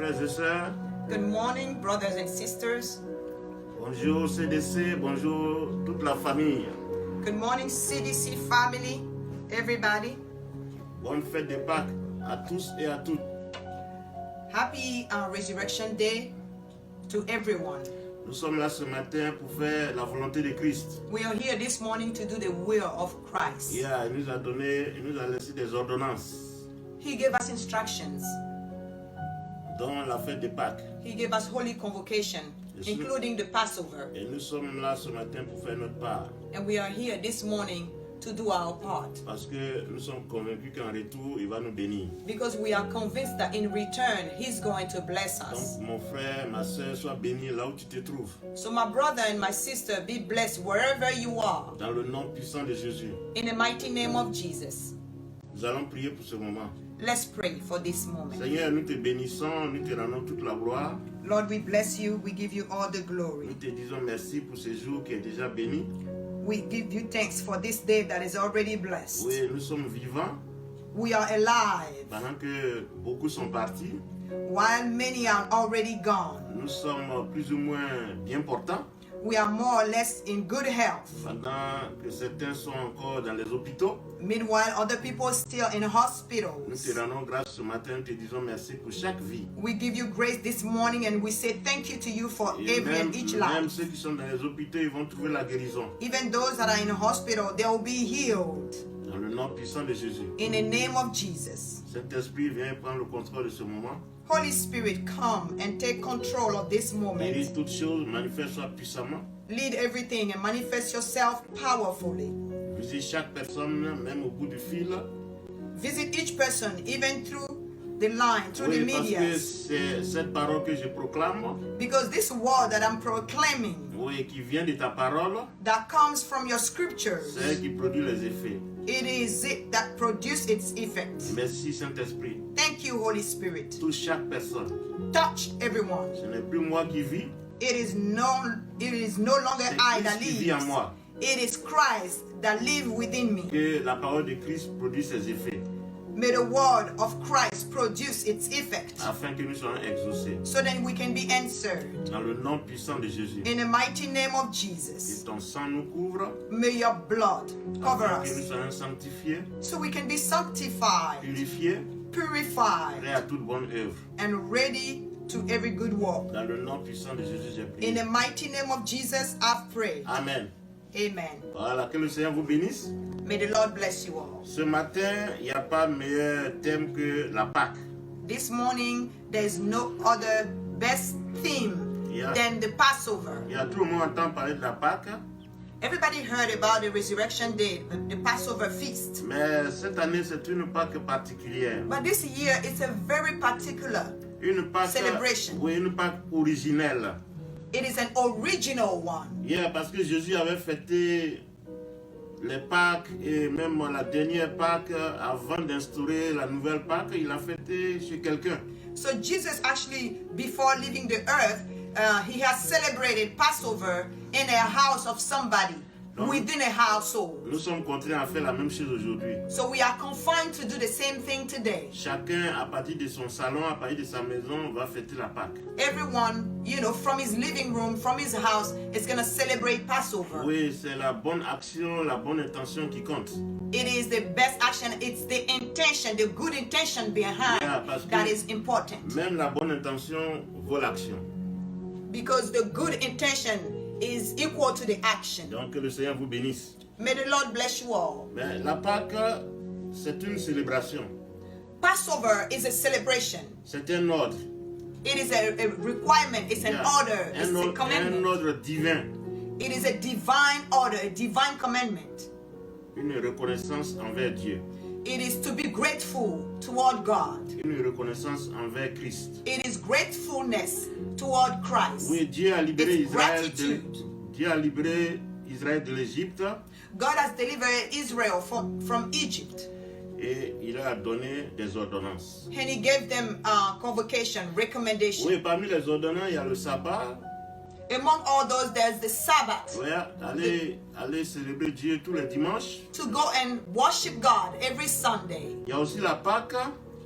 frères et sœurs. Good morning, brothers and sisters. Bonjour CDC, bonjour toute la famille. Good morning, CDC family, everybody. Bonne fête de Pâques à tous et à toutes. Happy Resurrection Day to everyone. Nous sommes là ce matin pour faire la volonté de Christ. We are here this morning to do the will of Christ. Yeah, il nous a laissé des ordonnances, He gave us instructions. dont la fête de Pâques. He gave us holy convocation, including the Passover. Et nous sommes là ce matin pour faire notre part. And we are here this morning to do our part. Parce que nous sommes convaincus qu'en retour, il va nous bénir. Because we are convinced that in return, He's going to bless us. Donc mon frère, ma soeur, sois béni là où tu te trouves. So my brother and my sister, be blessed wherever you are. Dans le nom puissant de Jésus. In the mighty name of Jesus. Nous allons prier pour ce moment. Let's pray for this moment. Seigneur, nous te bénissons, nous te rendons toute la gloire. Lord, we bless you. We give you all the Nous glory. te disons merci pour ce jour qui est déjà béni. We give you thanks for this day that is already blessed. Oui, nous sommes vivants We are alive pendant que beaucoup sont partis. while many are already gone. Nous sommes plus ou moins bien portants We are more or less in good health. pendant que certains sont encore dans les hôpitaux. Meanwhile, other people are still in Nous hospitals. te rendons grâce ce matin, nous te disons merci pour chaque vie. We give you grace this morning and we say thank you to you for Et every and each même life. ceux qui sont dans les hôpitaux, ils vont trouver la guérison. Even those that are in hospital, they will be healed. Dans le nom puissant de Jésus. In the name of Jesus. Saint-Esprit, viens prendre le contrôle de ce moment. Holy Spirit, come and take control of this moment. Guéris toutes choses, manifeste-toi puissamment. Lead everything and manifest yourself powerfully. Visite chaque personne, même au bout du fil. Visit each person, even through the line, through the Oui, parce que media. c'est cette parole que je proclame, Because this word that I'm proclaiming, oui, qui vient de ta parole, that comes from your scriptures, c'est elle qui produit les effets. it is it that produces its effect. Merci Saint-Esprit. Thank you, Holy Spirit. Touche chaque personne. Touch everyone. Ce n'est plus moi qui vis, It is no longer c'est I that Christ qui vit en lives. moi. It is Christ that lives within me. Que la parole de Christ produise ses effets, May the word of Christ produce its effect, afin que nous soyons exaucés. so that we can be answered. Dans le nom puissant de Jésus. In the mighty name of Que Jesus, ton sang nous couvre, may your blood cover afin que nous us, soyons sanctifiés, so we can be sanctified, purifiés, purified, prêts à toute bonne œuvre. and ready to every good work. Dans le nom puissant de Jésus, j'ai In prié. the mighty name of Jesus, I've prayed. Amen. Amen. Voilà, que le Seigneur vous bénisse. May the Lord bless you all. Ce matin, il n'y a pas meilleur thème que la Pâque. This morning, there's no other best theme Yeah. than the Passover. Il y a tout le monde entend parler de la Pâque, Everybody heard about the Resurrection Day, the Passover feast. mais cette année, c'est une Pâque particulière. But this year, it's a very particular. Une Pâque, Celebration. oui, une Pâque originelle. It is an original one. Yeah, parce que Jésus avait fêté les Pâques et même la dernière Pâque avant d'instaurer la nouvelle Pâque, il a fêté chez quelqu'un. So Jesus actually, before leaving the earth, he has celebrated Passover in a house of somebody, within a household. Nous sommes contraints à faire la même chose aujourd'hui. So we are confined to do the same thing today. Chacun, à partir de son salon, à partir de sa maison, va fêter la Pâque. Everyone, from his living room, from his house, is going to celebrate Passover. Oui, c'est la bonne action, la bonne intention qui compte. It is the best action. It's the intention, the good intention behind Yeah, parce that que is important. même la bonne intention vaut l'action. Because the good intention is equal to the action. Donc que le Seigneur vous bénisse. May the Lord bless you all. Mais la Pâque, c'est une célébration. Passover is a celebration. C'est un ordre. It is a requirement. It's an Yeah. order. It's a Un commandment. ordre divin. It is a divine order, a divine commandment. Une reconnaissance envers Dieu. It is to be grateful toward God. Une reconnaissance envers Christ. It is gratefulness toward Christ. Oui, Dieu a libéré It's Israël gratitude. Dieu a libéré Israël de l'Égypte God has delivered Israel from Egypt. et il a donné des ordonnances. And he gave them convocation, recommendation. Oui, parmi les ordonnances, il y a le sabbat. Among all those, there's the Sabbath. Ouais, aller célébrer Dieu tous les dimanches. To go and worship God every Sunday. Il y a aussi la Pâque.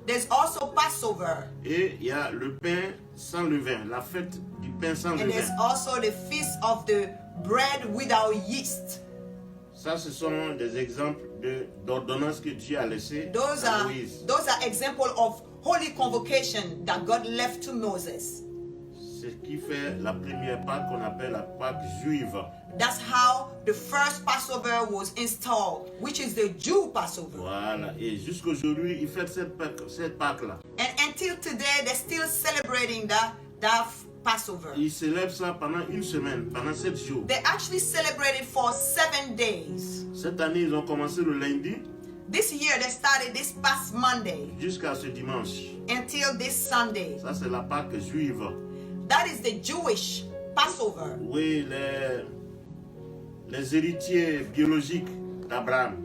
There's also Passover. Et il y a le pain sans levain, la fête du pain sans And there's levain. also the feast of the bread without yeast. Ça, ce sont des exemples d'ordonnances que Dieu a laissées Those à are Moïse. examples of holy convocation that God left to Moses. Ce qui fait la première Pâque qu'on appelle la Pâque juive. That's how the first Passover was installed, which is the Jew Passover. Voilà. Et jusqu'aujourd'hui, ils fêtent cette Pâque-là. And until today, they're still celebrating that Passover. Ils célèbrent ça pendant une semaine, pendant 7 jours. They actually celebrate it for 7 days. Cette année, ils ont commencé le lundi This year, they started this past Monday jusqu'à ce dimanche. until this Sunday. Ça, c'est la Pâque juive. That is the Jewish Passover. Oui, les héritiers biologiques d'Abraham.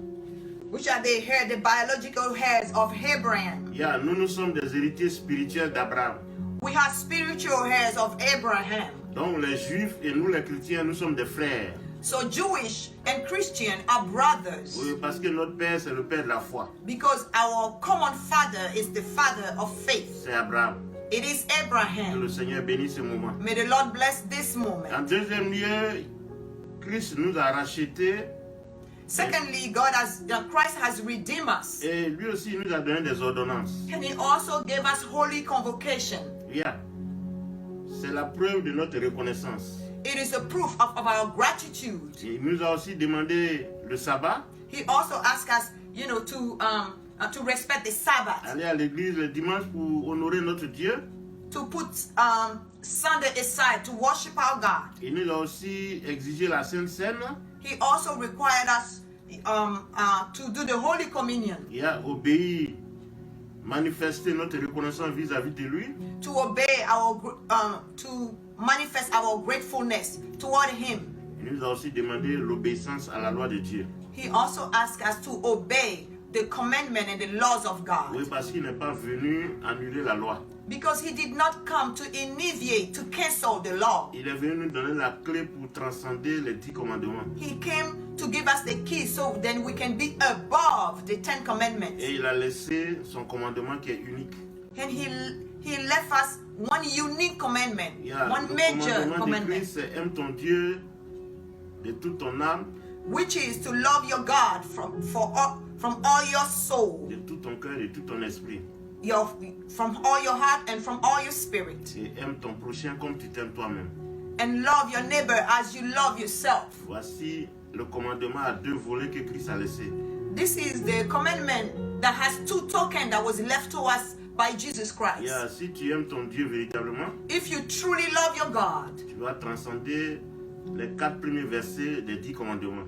Which are the biological heirs of Abraham. Yeah, nous sommes des héritiers spirituels d'Abraham. We have spiritual heirs of Abraham. Donc les juifs et nous les chrétiens, nous sommes des frères. So Jewish and Christian are brothers. Oui, parce que notre père, c'est le père de la foi. Because our common father is the father of faith. C'est Abraham. It is Que Abraham. le Seigneur bénisse ce moment. May the Lord bless this moment. En deuxième lieu, Christ nous a rachetés Secondly, Christ has redeemed us. et lui aussi nous a donné des ordonnances. And he also gave us holy convocation. Yeah. C'est la preuve de notre reconnaissance. It is a proof of our gratitude. Il nous a aussi demandé le sabbat, He also asked us, to respect the Sabbath, aller à l'église le dimanche pour honorer notre Dieu. to put Sunday aside to worship our God. Il nous a aussi exigé la Sainte Seine. He also required us to do the Holy Communion, Il a obéi, manifester notre reconnaissance vis-à-vis de lui. to obey to manifest our gratefulness toward Him. Il nous a aussi demandé l'obéissance à la loi de Dieu. He also asked us to obey the commandment and the laws of God. Oui, parce qu'il n'est pas venu annuler la loi. Because He did not come to alleviate, to cancel the law. Il est venu nous donner la clé pour transcender les 10 commandements. He came to give us the key so then we can be above the 10 commandments. Et il a laissé son commandement qui est unique. And he left us one unique commandment, Yeah, one le major commandement de commandment, Christ, c'est aime ton Dieu de toute ton âme, which is to love your God from all your soul, de tout ton cœur et de tout ton esprit. from all your heart and from all your spirit, Et aime ton prochain comme tu t'aimes toi-même. and love your neighbor as you love yourself. Voici le commandement à 2 volets que Christ a laissé. This is the commandment that has 2 tokens that was left to us by Jesus Christ. Yeah, si tu aimes ton Dieu véritablement, If you truly love your God, tu vas transcender les 4 premiers versets des 10 commandements.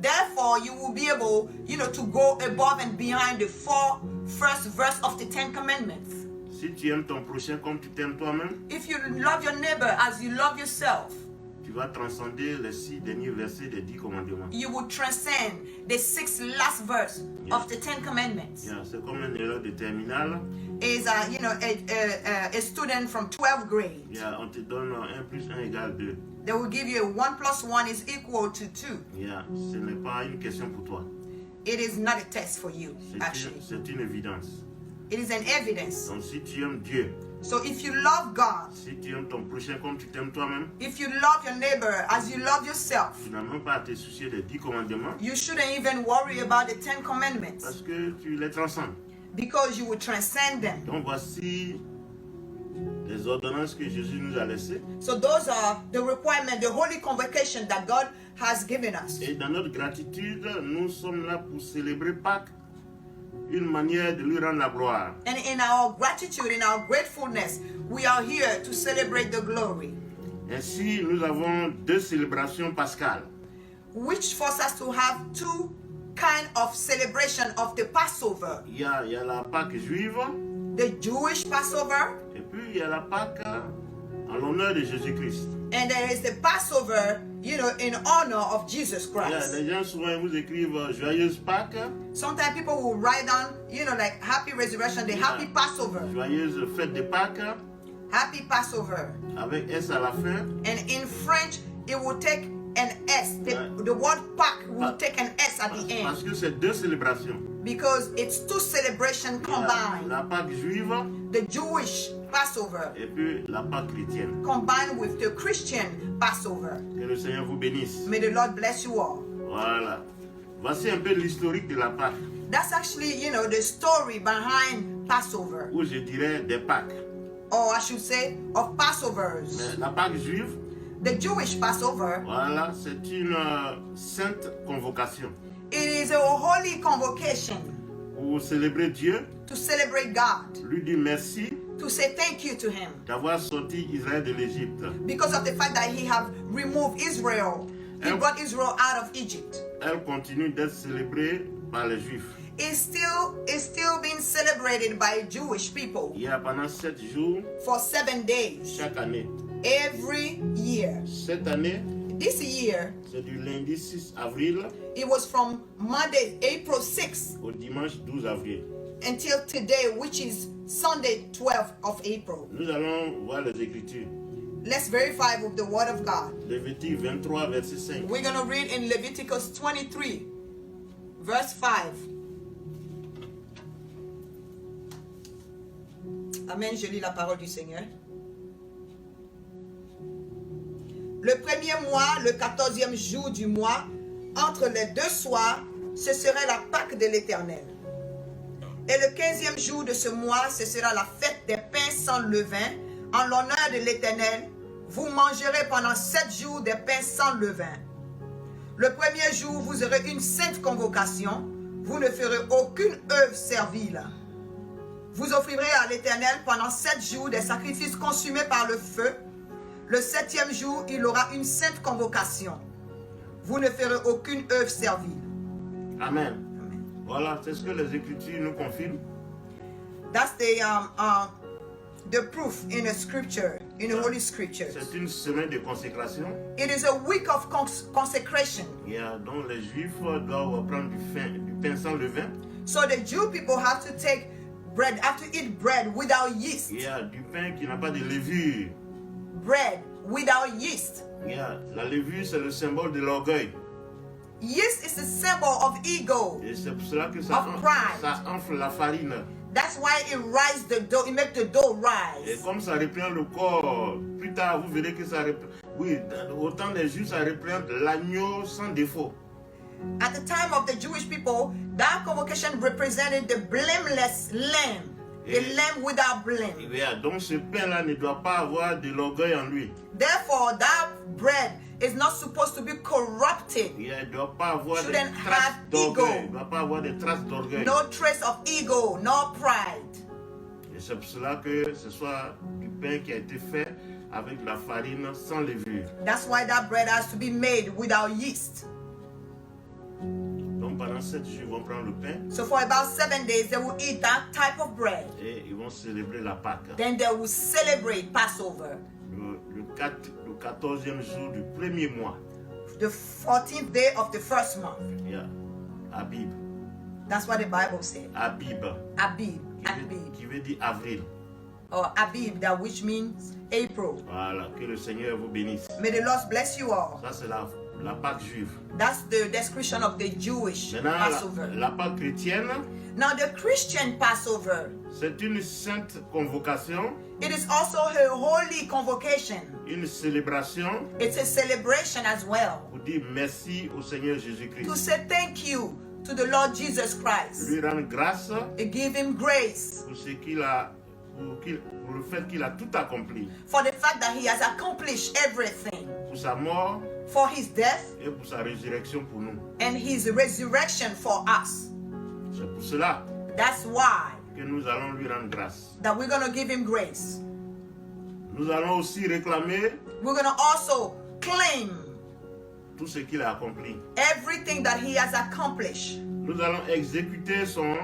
therefore you will be able, to go above and behind the 4 first verse of the 10 commandments. Si tu aimes ton prochain comme tu t'aimes toi-même, If you love your neighbor as you love yourself, tu vas transcender les 6 derniers versets des 10 commandements. you will transcend the 6th last verse of the 10 commandments. Yeah, c'est comme un élève de terminale. Is a student from 12th grade. Yeah, on te donne 1 plus 1 égale 2. They will give you 1 plus 1 is equal to 2. Yeah, ce n'est pas une question pour toi. It is not a test for you, C'est actually. une évidence. It is an evidence. Donc si tu aimes Dieu, So if you love God, si tu aimes ton prochain comme tu t'aimes toi-même, if you love your neighbor as you love yourself, tu n'as même pas à te soucier des 10 commandements you shouldn't even worry about the 10 commandments parce que tu les transcendes. because you will transcend them. Donc voici les ordonnances que Jésus nous a laissées. So those are the requirements, the holy convocation that God has given us. Et dans notre gratitude, nous sommes là pour célébrer Pâques, une manière de lui rendre la gloire. And in our gratitude, in our gratefulness, we are here to celebrate the glory, Ainsi, nous avons 2 célébrations pascales. which forces us to have 2 kind of celebration of the Passover. Il y a la Pâque juive The Jewish Passover, et puis il y a la Pâque en l'honneur de Jésus-Christ. and there is the Passover, in honor of Jesus Christ. Les gens souvent vous écrivent Joyeuse Pâques, Sometimes people will write down, like Happy Resurrection, the Happy Passover, Joyeuse Fête de Pâques, Happy Passover. avec S à la fin. And in French, it will take an S. The word Pâques will take an S at the end. Parce que c'est deux célébrations. Because it's two celebrations Il y a combined. la Pâque juive The Jewish Passover et puis la Pâque chrétienne. combined with the Christian Passover. Que le Seigneur vous bénisse. May the Lord bless you all. Voilà. Voici un peu l'historique de la Pâque, That's actually, the story behind Passover. ou je dirais des Pâques. Or I should say, of Passovers. Mais la Pâque juive, The Jewish Passover, voilà, c'est une sainte convocation it is a holy convocation pour célébrer Dieu, to celebrate God, lui dire merci to say thank you to Him d'avoir sorti Israël de l'Égypte. because of the fact that He have removed Israel. He brought Israel out of Egypt. Elle continue d'être célébrée par les Juifs. It's still being celebrated by Jewish people Il y a pendant 7 jours, for 7 days chaque année. every year. Cette année, This year, c'est du lundi 6 avril it was from Monday, April 6th, au dimanche 12 avril. until today, which is Sunday, 12th of April. Nous allons voir les Écritures. Let's verify with the Word of God. Lévitique 23, verset 5. We're going to read in Leviticus 23, verse 5. Amen, je lis la parole du Seigneur. Le premier mois, le 14e jour du mois, entre les deux soirs, ce serait la Pâque de l'Éternel. Et le 15e jour de ce mois, ce sera la fête des pains sans levain. En l'honneur de l'Éternel, vous mangerez pendant 7 jours des pains sans levain. Le premier jour, vous aurez une sainte convocation. Vous ne ferez aucune œuvre servile. Vous offrirez à l'Éternel pendant 7 jours des sacrifices consumés par le feu. Le 7e jour, il aura une sainte convocation. Vous ne ferez aucune œuvre servile. Amen. Voilà, c'est ce que les Écritures nous confirment. That's the proof in the scripture, in the Holy Scriptures. C'est une semaine de consécration. It is a week of consecration. Donc les Juifs doivent prendre du pain sans levain. So the Jew people have to take bread, have to eat bread without yeast. Il y a du pain qui n'a pas de levure. Bread without yeast. La levure, c'est le symbole de l'orgueil. Yeast is a symbol of ego. Et c'est pour cela que ça enfle la farine. That's why it rises the dough, it makes the dough Et rise. comme ça représente le corps, plus tard vous verrez que ça représente, oui, au temps des Juifs, ça représente l'agneau sans défaut. At the time of the Jewish people, that convocation represented the blameless lamb. The lamb without blame. Donc ce pain-là ne doit pas avoir de l'orgueil en lui. Therefore, that bread is not supposed to be corrupted. Il ne doit pas avoir des Shouldn't traces have d'orgueil. ego. Il ne doit pas avoir des traces d'orgueil. No trace of ego, no pride. Et c'est pour cela que ce soit du pain qui a été fait avec la farine sans levure. That's why that bread has to be made without yeast. Donc pendant 7 jours, ils vont prendre le pain So for about 7 days, they will eat that type of bread. et ils vont célébrer la Pâque. Then they will celebrate Passover, Le 14e jour du premier mois. the 14th day of the first month. Abib. That's what the Bible said. Abib. Abib, Abib, Qui veut dire avril. or Abib, that which means April. Voilà, que le Seigneur vous bénisse. May the Lord bless you all. Ça, c'est la Pâque juive. That's the description of the Jewish Maintenant, Passover. la Pâque chrétienne, Now the Christian Passover, c'est une sainte convocation, it is also a holy convocation. une célébration It's a celebration as well. pour dire merci au Seigneur To Jésus-Christ. say thank you to the Lord Jesus Christ. Lui rendre grâce To give him grace pour ce qu'il a, pour le fait qu'il a tout accompli, for the fact that he has accomplished everything. pour sa mort For his death et pour sa résurrection pour nous. and his resurrection for us. C'est pour cela That's why que nous allons lui rendre grâce. that we're going to give him grace. Nous allons aussi réclamer We're going to also claim tout ce qu'il a accompli. everything that he has accomplished. Nous allons exécuter son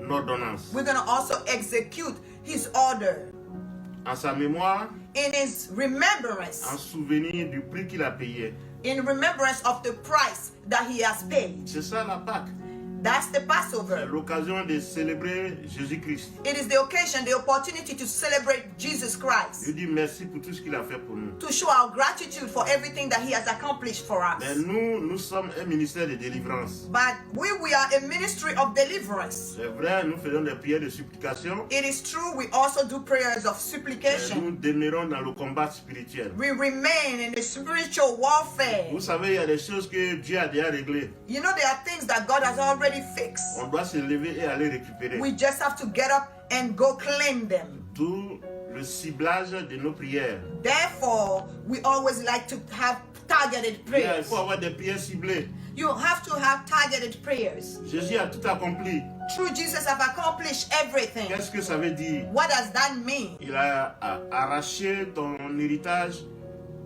ordonnance. We're going to also execute his order En sa mémoire, in his en remembrance, souvenir du prix qu'il a payé. in remembrance of the price that he has paid. C'est ça la Pâque. That's the C'est Passover. l'occasion de célébrer Jésus-Christ. It is the occasion, the opportunity to celebrate Jesus Je Christ, dis merci pour tout ce qu'il a fait pour nous. to show our gratitude for everything that He has accomplished for us. Mais nous sommes un ministère de délivrance. But we are a ministry of deliverance. C'est vrai, nous faisons des prières de supplication. It is true, we also do prayers of Mais supplication. nous demeurons dans le combat spirituel. We remain in the spiritual warfare. Vous savez, il y a des choses que Dieu a déjà réglées. You know, there are things that God has already fixed. On doit se lever et aller récupérer. We just have to get up and go claim them. D'où le ciblage de nos prières. Therefore, we always like to have targeted Il prayers. faut avoir des prières ciblées. You have to have targeted prayers. Jésus a tout accompli. True, Jesus have accomplished everything. Qu'est-ce que ça veut dire? What does that mean? Il a arraché ton héritage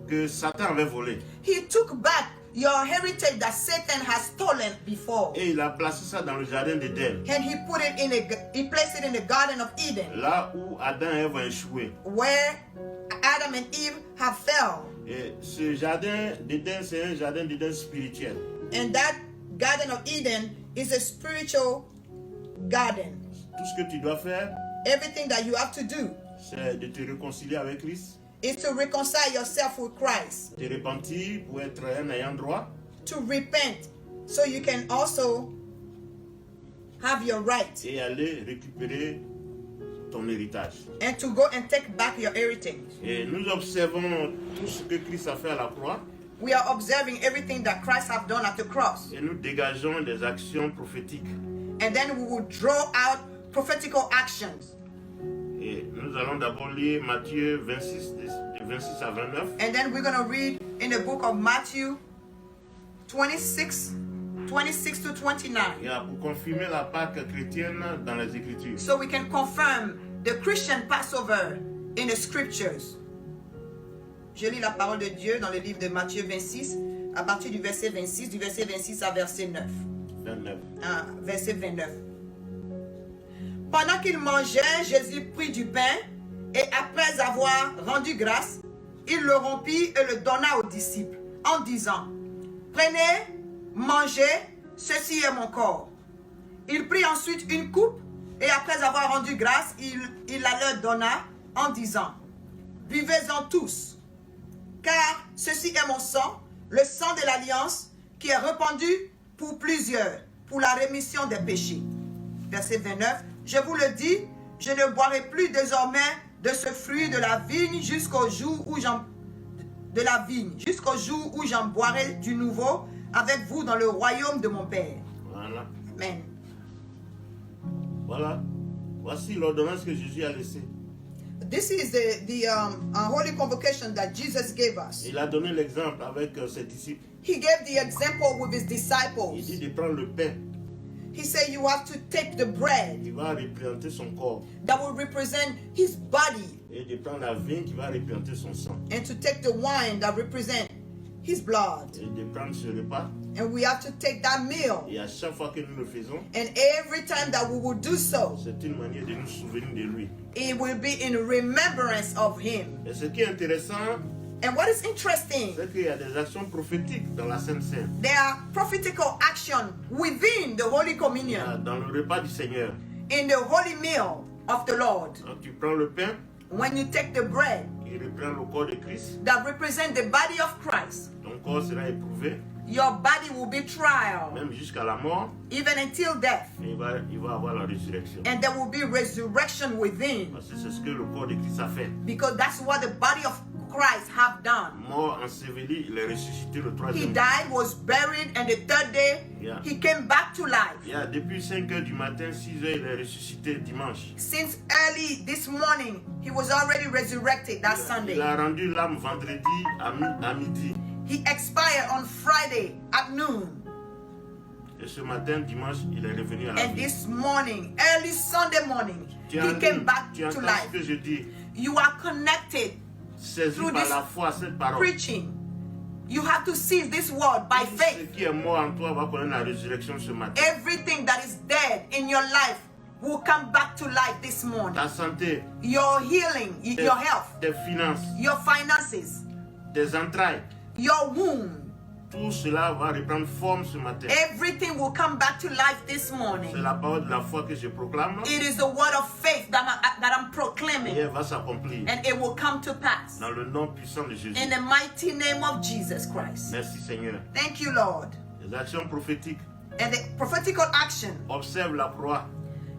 que Satan avait volé. He took back your heritage that Satan has stolen before. Et il a placé ça dans le jardin d'Éden. And he put it in he placed it in the Garden of Eden, Là où Adam et Ève ont échoué. where Adam and Eve have fell. Et ce jardin d'Éden, c'est un jardin d'Éden spirituel. And that Garden of Eden is a spiritual garden. Tout ce que tu dois faire, Everything that you have to do c'est de te réconcilier avec Christ, is to reconcile yourself with Christ, te repentir pour être un ayant droit, to repent, so you can also have your right, et aller récupérer ton héritage. and to go and take back your heritage. Et nous observons tout ce que Christ a fait à la croix We are observing everything that Christ have done at the cross, et nous dégageons des actions prophétiques. and then we will draw out prophetical actions. Et nous allons d'abord lire Matthieu 26, de 26 à 29. And then we're going to read in the book of Matthew 26 to 29. Et pour confirmer la Pâque chrétienne dans les Écritures. So we can confirm the Christian Passover in the scriptures. Je lis la parole de Dieu dans le livre de Matthieu 26, à partir du verset 26, du verset 26 à verset 9. 29. Verset 29. Pendant qu'il mangeait, Jésus prit du pain et après avoir rendu grâce, il le rompit et le donna aux disciples en disant: Prenez, mangez, ceci est mon corps. Il prit ensuite une coupe et après avoir rendu grâce, il la leur donna en disant: Buvez-en tous, car ceci est mon sang, le sang de l'alliance qui est répandu pour plusieurs, pour la rémission des péchés. Verset 29. Je vous le dis, je ne boirai plus désormais de ce fruit de la vigne jusqu'au jour où j'en boirai du nouveau avec vous dans le royaume de mon Père. Voilà. Amen. Voilà. Voici l'ordonnance que Jésus a laissée. This is the holy convocation that Jesus gave us. Il a donné l'exemple avec ses disciples. He gave the example with his Il disciples. dit de prendre le pain. He said you have to take the bread Qui va représenter son corps. that will represent his body, Et de prendre la vigne qui va représenter son sang. and to take the wine that represent his blood. Et de prendre ce repas. And we have to take that meal. Et à chaque fois que nous le faisons, And every time that we will do so, c'est une manière de nous souvenir de lui. it will be in remembrance of him. Et ce qui est intéressant, And what is interesting, c'est qu'il y a des actions prophétiques dans la Sainte Seine. there are prophetical action within the Holy Communion, Dans le repas du Seigneur. in the holy meal of the Lord. Quand tu prends le pain, When you take the bread il reprend le corps de Christ. that represents the body of Christ, Ton corps sera éprouvé, your body will be trial, même jusqu'à la mort. even until death. Et il va avoir la résurrection. And there will be resurrection within, Parce que c'est ce que le corps de Christ a fait. because that's what the body of Christ have done. Mort, enseveli, il est ressuscité le He troisième jour. died, was buried, and the third day, Yeah. he came back to life. Il y a depuis 5 h du matin, 6 h, il est ressuscité dimanche. Since early this morning, he was already resurrected that Sunday. Il a rendu l'âme vendredi à midi. He expired on Friday at noon. Et ce matin, dimanche, il est revenu à la And vie. this morning, early Sunday morning, Tu he came back tu to entends life. ce que je dis. You are connected Saisi through par this la foi cette parole. preaching. You have to seize this word by Ce faith. qui est mort en toi va connaître la résurrection ce matin. Everything that is dead in your life will come back to life this morning. Ta santé, Your healing, your health, tes finances, your finances, tes entrailles, your womb, Tout cela va reprendre forme ce matin. Everything will come back to life this C'est morning. la parole de la foi que je proclame. It is the word of faith that I'm Et proclaiming, elle va s'accomplir. and it will come to pass. Dans le nom puissant de Jésus. In the mighty name of Jesus Christ. Merci Seigneur. Thank you, Lord. Les actions prophétiques. And the prophetical action, Observe la croix.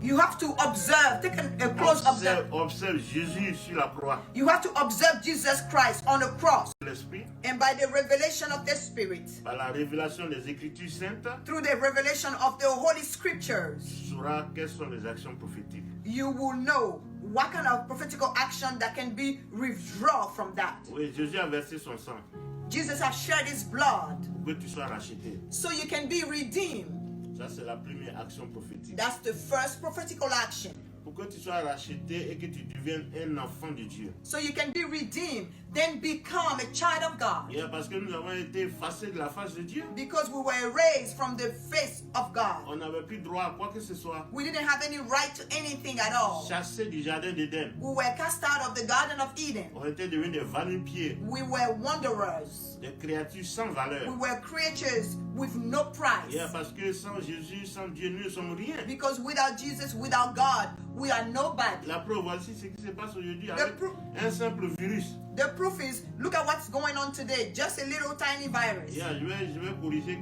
you have to observe, take a close observe. Observe Jésus sur la croix. You have to observe Jesus Christ on the cross. L'Esprit, And by the revelation of the Spirit, par la révélation des Écritures saintes, through the revelation of the Holy Scriptures, tu sauras quelles sont les actions prophétiques. you will know what kind of prophetical action that can be withdrawn from that. Oui, Jésus a versé son sang Jesus has shed his blood pour que tu sois racheté. so you can be redeemed. Ça, c'est la première action prophétique. That's the first prophetical action. Pour que tu sois racheté et que tu deviennes un enfant de Dieu. So you can be redeemed, then become a child of God. Et parce que nous avons été effacés de la face de Dieu, Because we were erased from the face of God. on n'avait plus droit à quoi que ce soit. We didn't have any right to anything at all. Chassés du jardin d'Éden. We were cast out of the Garden of Eden. On était devenus des va-nu-pieds, We were wanderers. des créatures sans valeur. We were creatures with no price. Et parce que sans Jésus, sans Dieu, nous ne sommes rien. Because without Jesus, without God, we are nobody. La preuve, voici ce qui se passe aujourd'hui The avec proof- un simple virus. The proof is, look at what's going on today. Just a little tiny virus. Yeah, je vais corriger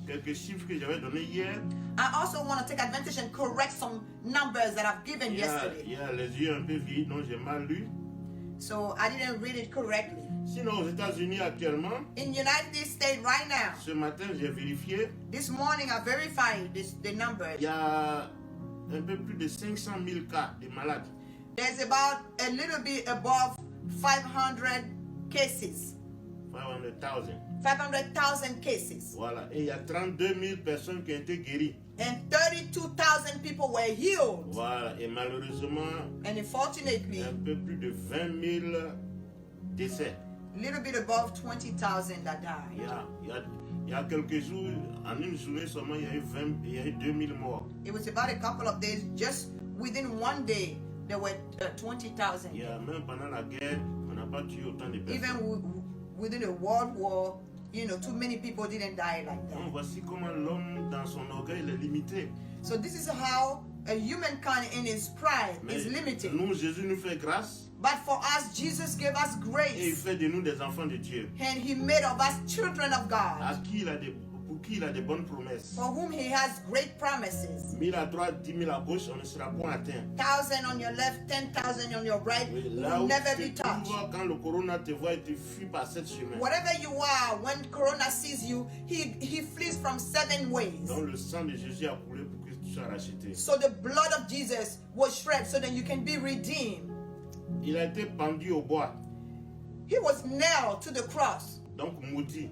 quelques chiffres que j'avais donnés hier. I also want to take advantage and correct some numbers that I've given Il yesterday. y a les yeux un peu vieillis, donc j'ai mal lu. So I didn't read it correctly. Sinon, aux États-Unis actuellement, In United States right now, ce matin, j'ai vérifié, this morning I verified the numbers. il y a un peu plus de 500 000 cas de malades. There's about a little bit above 500 cases. 500,000. 500,000 cases. Voilà. Et il y a 32 000 personnes qui ont été guéries. And 32,000 people were healed. Voilà. Et malheureusement, And unfortunately, un peu plus de 20 000 décès. a little bit above 20,000 that died. Il y a quelques jours, en une journée seulement, il y a eu 2000 morts. It was about a couple of days, just within one day, there were 20,000. Il y a même pendant la guerre, on n'a pas tué autant de personnes. Even within a world war, you know, too many people didn't die like Donc that. voici comment l'homme dans son orgueil il est limité. So this is how a humankind in his pride Mais is limited. nous, Jésus nous fait grâce But for us, Jesus gave us et il grace. fait de nous des enfants de Dieu. And he made of us children of À God, qui pour qui il a des bonnes promesses. for whom he has great promises. 1000 à droite, 10 000 à gauche, on ne sera point atteint. 1,000 on your left, 10,000 on your right, Oui, will là où never tu be te touched. trouves, quand le corona te voit et te fuit par cette chemin. Whatever you are, when Corona sees you, he flees from 7 ways. Donc le sang de Jésus a coulé pour que tu sois racheté. So the blood of Jesus was shed so that you can be redeemed. Il a été pendu au bois, He was nailed to the cross, donc maudit,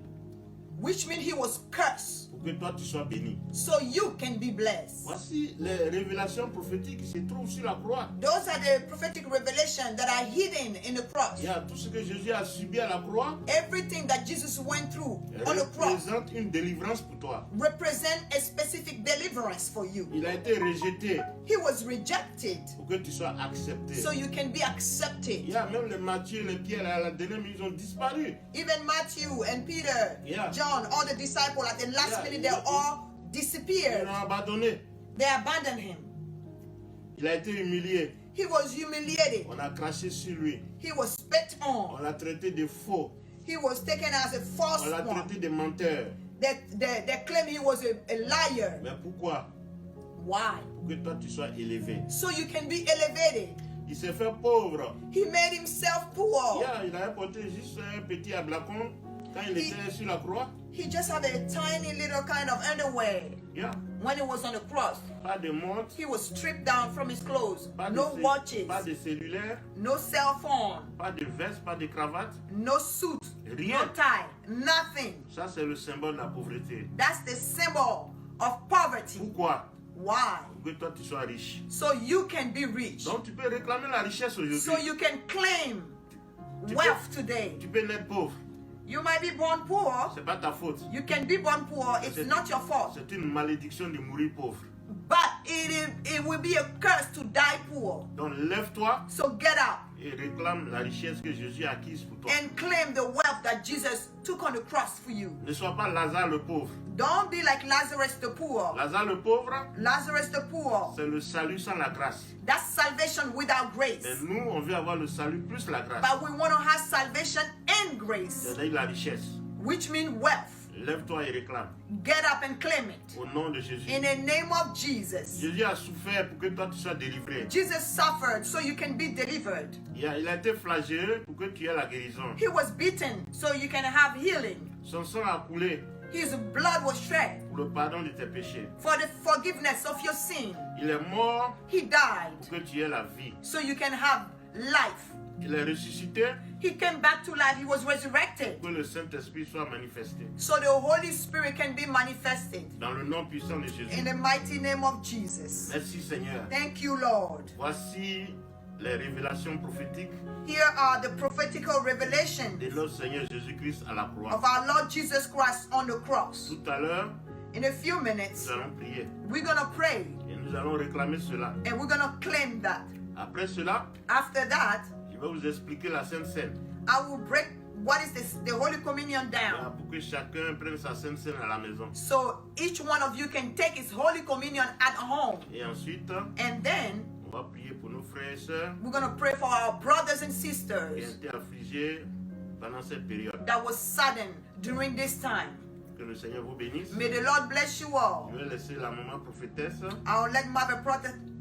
which means he was cursed, pour que toi tu sois béni. so you can be blessed. Voici les révélations prophétiques qui se trouvent sur la croix. Those are the prophetic revelations that are hidden in the cross. Il y a tout ce que Jésus a subi à la croix Everything that Jesus went through on the cross représente une délivrance pour toi. represent a specific deliverance for you. Il a été rejeté He was rejected pour que tu sois accepté. so you can be accepted. Il y a même les Matthieu, les Pierre à la dernière minute, ils ont disparu. Even Matthew and Peter, Yeah. John, all the disciples at the last Yeah. minute, they all Ils disappeared. l'ont abandonné. They abandoned him. Il a été humilié. He was humiliated. On a craché sur lui. He was spit on. On l'a traité de faux. He was taken as a false On l'a one. traité de menteur. They claimed he was a liar. Mais pourquoi? Why? Pour que toi tu sois élevé. So you can be elevated. Il s'est fait pauvre. He made himself poor. Il avait porté juste un petit ablacon quand il était sur la croix. He just had a tiny little kind of underwear. Yeah. When he was on the cross, Pas de montre, he was stripped down from his clothes. pas No de, watches, pas de cellulaire, no cell phone, pas de veste, pas de cravate. no suit, Rien. no tie, nothing. Ça, c'est le symbole de la pauvreté. That's the symbol of poverty. Pourquoi? Why? Pour que toi, tu sois riche. So you can be rich. Donc, tu peux réclamer la richesse So aujourd'hui. you can claim Tu wealth peux- today. Tu peux naître pauvre. You might be born poor. C'est pas ta faute. You can be born poor. It's C'est- not your fault. C'est une malédiction de mourir pauvre. But it will be a curse to die poor. Donc lève-toi So get up et réclame la richesse que Jésus a acquise pour toi. and claim the wealth that Jesus took on the cross for you. Ne sois pas Lazare le pauvre. Don't be like Lazarus the poor. Lazare le pauvre, Lazarus the poor. c'est le salut sans la grâce. That's salvation without grace. Mais nous, on veut avoir le salut plus la grâce. But we want to have salvation and grace, C'est-à-dire la richesse. which means wealth. Lève-toi et réclame. Get up and claim it. Au nom de Jésus. In the name of Jesus. Jésus a souffert pour que toi tu sois délivré. Jesus suffered so you can be delivered. Il a été flagellé pour que tu aies la guérison. He was beaten so you can have healing. Son sang a coulé His blood was shed pour le pardon de tes péchés. for the forgiveness of your sin. Il est mort He died pour que tu aies la vie. so you can have life. Il est ressuscité He came back to life. He was resurrected pour que le Saint-Esprit soit manifesté. so the Holy Spirit can be manifested. Dans le nom puissant de Jésus. In the mighty name of Jesus. Merci Seigneur. Thank you, Lord. Voici les révélations prophétiques Here are the prophetical revelations de notre Seigneur Jésus-Christ à la croix. of our Lord Jesus Christ on the cross. Tout à l'heure, In a few minutes, nous allons prier we're going to pray et nous allons réclamer cela. and we're going to claim that. Après cela, After that, je vais vous expliquer la Sainte Seine. I will break what is this, the Holy Communion down. Pour que chacun prenne sa Sainte Seine à la maison. So each one of you can take his Holy Communion at home. Et ensuite, And then on va prier pour nos frères et sœurs we're going to pray for our brothers and qui ont sisters été affligés pendant cette période. that was saddened during this time. Que le Seigneur vous bénisse. May the Lord bless you all. Je vais laisser la maman prophétesse, I'll let Mother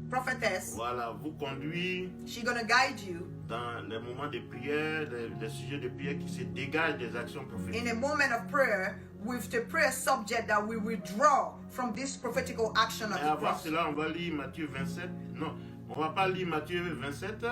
Prophetess, voilà, vous conduire she's going to guide you dans les moments de prière, les sujets de prière qui se dégagent des actions prophétiques. in a moment of prayer with the prayer subject that we withdraw from this prophetical action of Et the avant cross. cela, on va lire Matthieu 27. Non, on ne va pas lire Matthieu 27,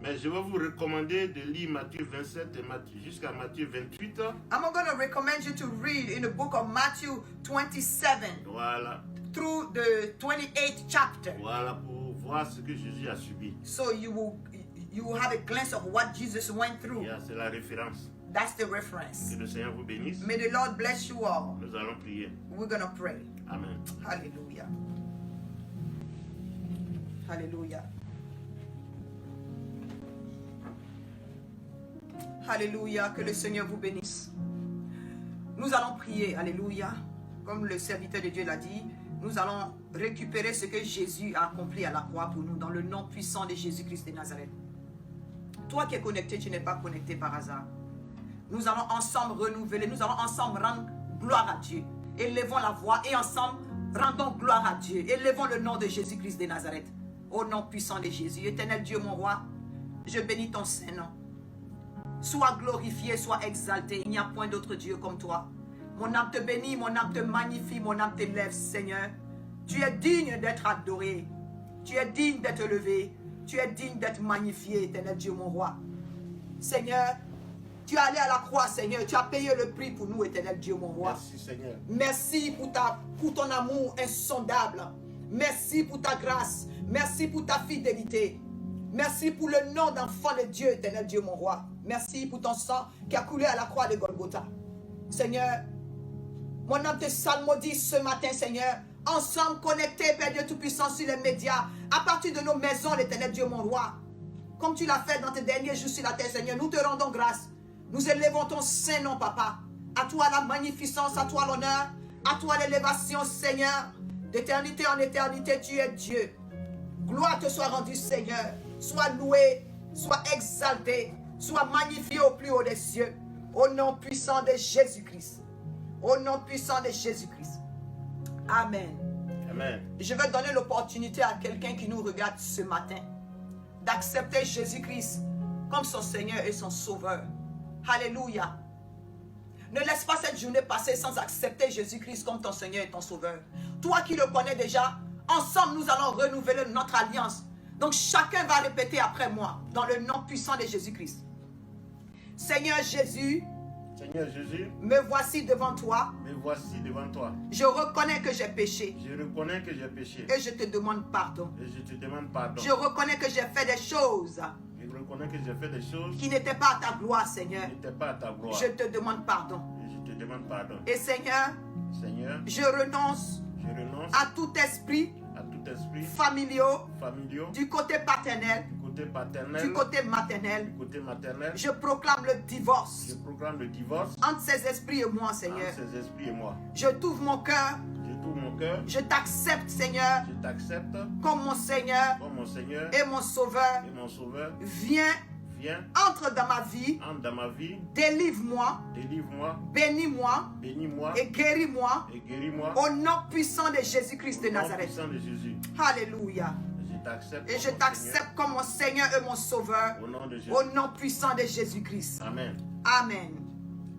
mais je vais vous recommander de lire Matthieu 27 et jusqu'à Matthieu 28. I'm going to recommend you to read in the book of Matthew 27 Voilà, through the 28th chapter. voilà, pour voir ce que Jésus a subi. So you will have a glance of what Jesus went through. Yeah, c'est la référence. That's the reference. Que le Seigneur vous bénisse. May the Lord bless you all. Nous allons prier. We're going to pray. Amen. Hallelujah. Hallelujah. Alléluia, que le Seigneur vous bénisse. Nous allons prier, alléluia. Comme le serviteur de Dieu l'a dit, nous allons récupérer ce que Jésus a accompli à la croix pour nous, dans le nom puissant de Jésus-Christ de Nazareth. Toi qui es connecté, tu n'es pas connecté par hasard. Nous allons ensemble renouveler, nous allons ensemble rendre gloire à Dieu. Élevons la voix et ensemble rendons gloire à Dieu. Élevons le nom de Jésus-Christ de Nazareth. Au nom puissant de Jésus. Éternel Dieu, mon roi, je bénis ton Saint-Nom. Sois glorifié, sois exalté. Il n'y a point d'autre Dieu comme toi. Mon âme te bénit, mon âme te magnifie, mon âme t'élève, Seigneur. Tu es digne d'être adoré. Tu es digne d'être élevé. Tu es digne d'être magnifié, éternel Dieu, mon roi. Seigneur, tu es allé à la croix, Seigneur. Tu as payé le prix pour nous, éternel Dieu, mon roi. Merci Seigneur. Merci pour ton amour insondable. Merci pour ta grâce. Merci pour ta fidélité. Merci pour le nom d'enfant de Dieu, éternel Dieu, mon roi. Merci pour ton sang qui a coulé à la croix de Golgotha. Seigneur, mon âme te salmodie ce matin, Seigneur. Ensemble, connectés, Père Dieu Tout-Puissant, sur les médias, à partir de nos maisons, l'éternel Dieu, mon roi. Comme tu l'as fait dans tes derniers jours sur la terre, Seigneur, nous te rendons grâce. Nous élevons ton saint nom, Papa. À toi la magnificence, à toi l'honneur, à toi l'élévation, Seigneur. D'éternité en éternité, tu es Dieu. Gloire te soit rendue, Seigneur. Sois loué, sois exalté, sois magnifié au plus haut des cieux. Au nom puissant de Jésus-Christ. Au nom puissant de Jésus-Christ. Amen. Amen. Je vais donner l'opportunité à quelqu'un qui nous regarde ce matin d'accepter Jésus-Christ comme son Seigneur et son Sauveur. Alléluia. Ne laisse pas cette journée passer sans accepter Jésus-Christ comme ton Seigneur et ton Sauveur. Toi qui le connais déjà, ensemble nous allons renouveler notre alliance. Donc chacun va répéter après moi dans le nom puissant de Jésus-Christ. Seigneur Jésus, Seigneur Jésus, me voici devant toi. me voici devant toi. Je reconnais que j'ai péché Je reconnais que j'ai péché et je te demande pardon. et je te demande pardon. Je reconnais que j'ai fait des choses Je reconnais que j'ai fait des choses qui n'étaient pas à ta gloire, qui Seigneur. n'étaient pas à ta gloire. Je te demande pardon. Et je te demande pardon. Et Seigneur, Seigneur, je renonce je renonce à tout esprit à tout tout esprit familiaux, familiaux, du côté paternel, du côté paternel, du côté maternel. du côté maternel. Je proclame le divorce Je proclame le divorce entre ces esprits et moi, Seigneur. entre ces esprits et moi. Je t'ouvre mon cœur. Je t'ouvre mon cœur. Je t'accepte, Seigneur, Je t'accepte comme mon Seigneur comme mon Seigneur et mon Sauveur. et mon Sauveur. Viens, Viens, entre dans ma vie, entre dans ma vie, délivre-moi, délivre-moi, bénis-moi bénis-moi et guéris-moi et guéris-moi. au nom puissant de Jésus-Christ de Au nom Nazareth. puissant de Jésus. Alléluia. Je t'accepte Et comme je mon t'accepte comme mon Seigneur et mon Sauveur. Seigneur. Au nom de Jésus. Au nom puissant de Jésus-Christ. Amen. Amen.